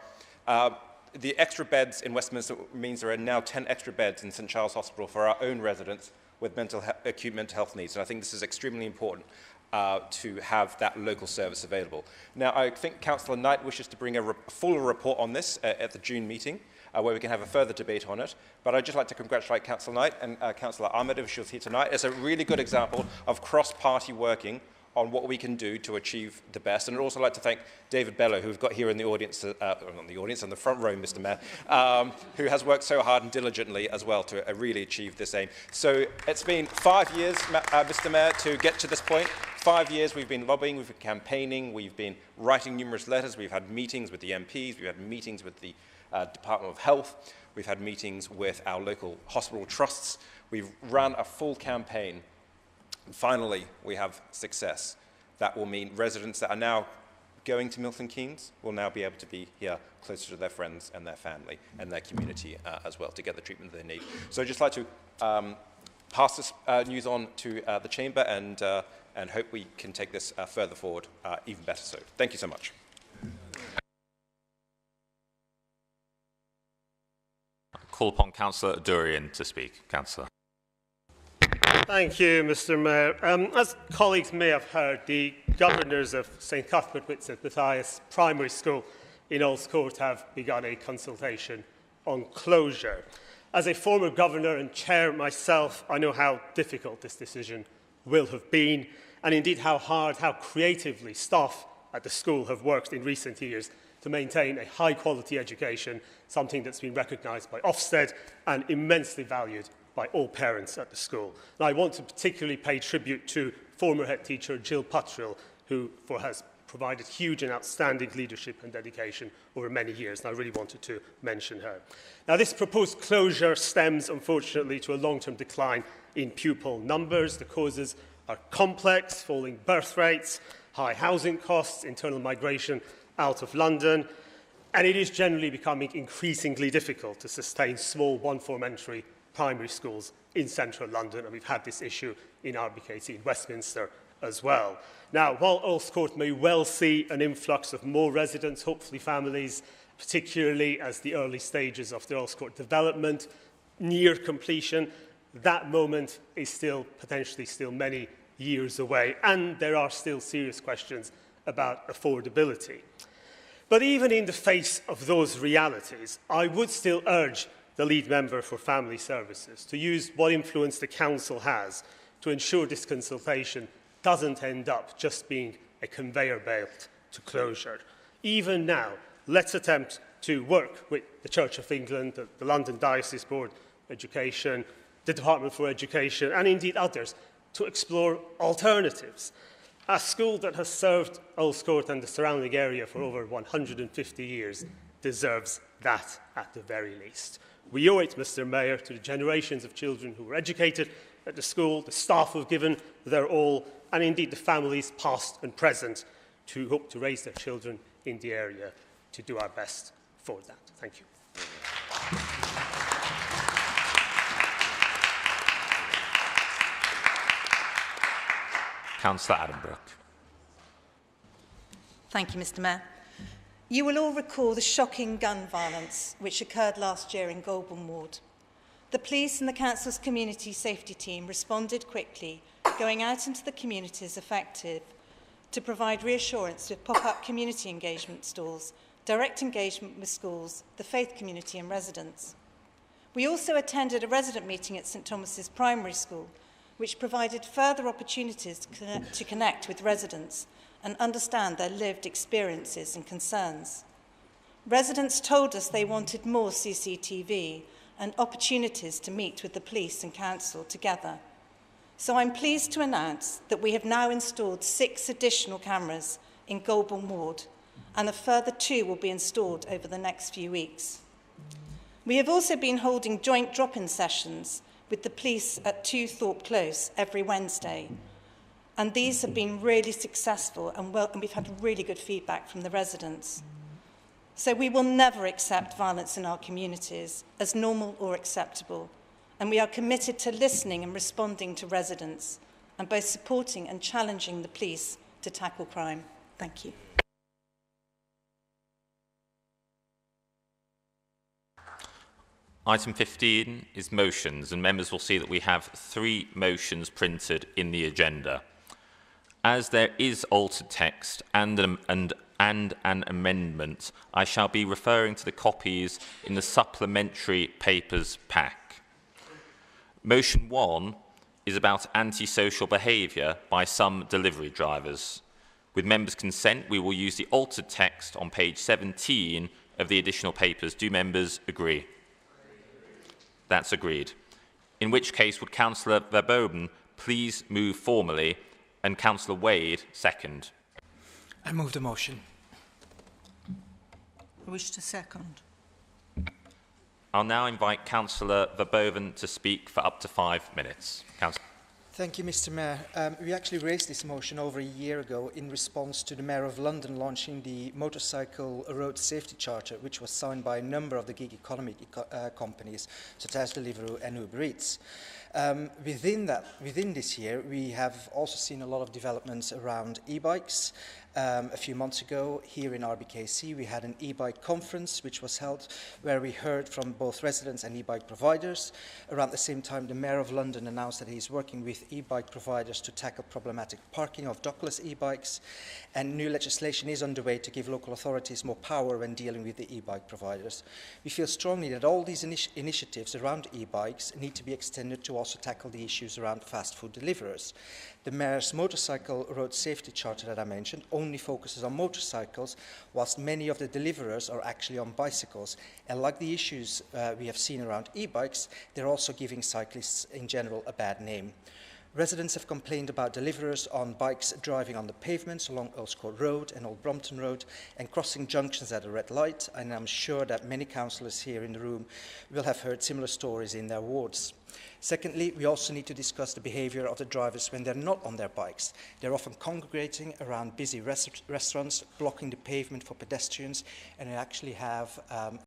The extra beds in Westminster means there are now 10 extra beds in St Charles Hospital for our own residents with acute mental health needs. And I think this is extremely important to have that local service available. Now, I think Councillor Knight wishes to bring a fuller report on this at the June meeting, where we can have a further debate on it. But I'd just like to congratulate Councillor Knight and Councillor Ahmed, if she was here tonight. It's a really good example of cross-party working on what we can do to achieve the best. And I'd also like to thank David Bellow, who we've got here in the audience, not the audience, on the front row, Mr. Mayor, who has worked so hard and diligently as well to really achieve this aim. So it's been 5 years, Mr. Mayor, to get to this point. 5 years we've been lobbying, we've been campaigning, we've been writing numerous letters, we've had meetings with the MPs, we've had meetings with the Department of Health, we've had meetings with our local hospital trusts, we've run a full campaign. And finally, we have success. That will mean residents that are now going to Milton Keynes will now be able to be here closer to their friends and their family and their community as well to get the treatment they need. So I'd just like to pass this news on to the Chamber and hope we can take this further forward even better so. Thank you so much. I'll call upon Councillor Durian to speak. Councillor. Thank you, Mr. Mayor. As colleagues may have heard, the governors of St Cuthbert Whitset Matthias Primary School in Earls Court have begun a consultation on closure. As a former governor and chair myself, I know how difficult this decision will have been, and indeed how hard, how creatively staff at the school have worked in recent years to maintain a high-quality education, something that's been recognised by Ofsted and immensely valued by all parents at the school. And I want to particularly pay tribute to former head teacher Jill Puttrell, who has provided huge and outstanding leadership and dedication over many years, and I really wanted to mention her. Now, this proposed closure stems, unfortunately, to a long-term decline in pupil numbers. The causes are complex: falling birth rates, high housing costs, internal migration out of London, and it is generally becoming increasingly difficult to sustain small one-form entry primary schools in central London, and we've had this issue in RBKC in Westminster as well. Now, while Earls Court may well see an influx of more residents, hopefully families, particularly as the early stages of the Earls Court development near completion, that moment is still potentially many years away, and there are still serious questions about affordability. But even in the face of those realities, I would still urge the lead member for Family Services to use what influence the Council has to ensure this consultation doesn't end up just being a conveyor belt to closure. Even now, let's attempt to work with the Church of England, the London Diocese Board of Education, the Department for Education, and indeed others, to explore alternatives. A school that has served Earls Court and the surrounding area for over 150 years deserves that at the very least. We owe it, Mr. Mayor, to the generations of children who were educated at the school, the staff who have given their all, and indeed the families past and present who hope to raise their children in the area, to do our best for that. Thank you. Councillor Addenbrooke. Thank you, Mr. Mayor. You will all recall the shocking gun violence which occurred last year in Goulburn Ward. The police and the Council's community safety team responded quickly, going out into the communities affected to provide reassurance with pop-up community engagement stalls, direct engagement with schools, the faith community and residents. We also attended a resident meeting at St Thomas's Primary School, which provided further opportunities to connect with residents and understand their lived experiences and concerns. Residents told us they wanted more CCTV and opportunities to meet with the police and council together. So I'm pleased to announce that we have now installed 6 additional cameras in Goulburn Ward, and a further 2 will be installed over the next few weeks. We have also been holding joint drop-in sessions with the police at 2 Thorpe Close every Wednesday, and these have been really successful, and we've had really good feedback from the residents. So we will never accept violence in our communities as normal or acceptable, and we are committed to listening and responding to residents, and both supporting and challenging the police to tackle crime. Thank you. Item 15 is motions, and members will see that we have 3 motions printed in the agenda. As there is altered text and an amendment, I shall be referring to the copies in the supplementary papers pack. Motion 1 is about antisocial behaviour by some delivery drivers. With members' consent, we will use the altered text on page 17 of the additional papers. Do members agree? That's agreed. In which case, would Councillor Verboden please move formally, and Councillor Wade second? I move the motion. I wish to second. I'll now invite Councillor Verboden to speak for up to 5 minutes. Councillor. Thank you, Mr. Mayor. We actually raised this motion over a year ago in response to the Mayor of London launching the Motorcycle Road Safety Charter, which was signed by a number of the gig economy companies, such as Deliveroo and Uber Eats. Within this year, we have also seen a lot of developments around e-bikes. A few months ago, here in RBKC, we had an e-bike conference which was held where we heard from both residents and e-bike providers. Around the same time, the Mayor of London announced that he's working with e-bike providers to tackle problematic parking of dockless e-bikes, and new legislation is underway to give local authorities more power when dealing with the e-bike providers. We feel strongly that all these initiatives around e-bikes need to be extended to also tackle the issues around fast food deliverers. The Mayor's Motorcycle Road Safety Charter that I mentioned only only focuses on motorcycles, whilst many of the deliverers are actually on bicycles. And like the issues we have seen around e-bikes, they're also giving cyclists in general a bad name. Residents have complained about deliverers on bikes driving on the pavements along Earls Court Road and Old Brompton Road and crossing junctions at a red light, and I'm sure that many councillors here in the room will have heard similar stories in their wards. Secondly, we also need to discuss the behaviour of the drivers when they're not on their bikes. They're often congregating around busy restaurants, blocking the pavement for pedestrians, and they actually have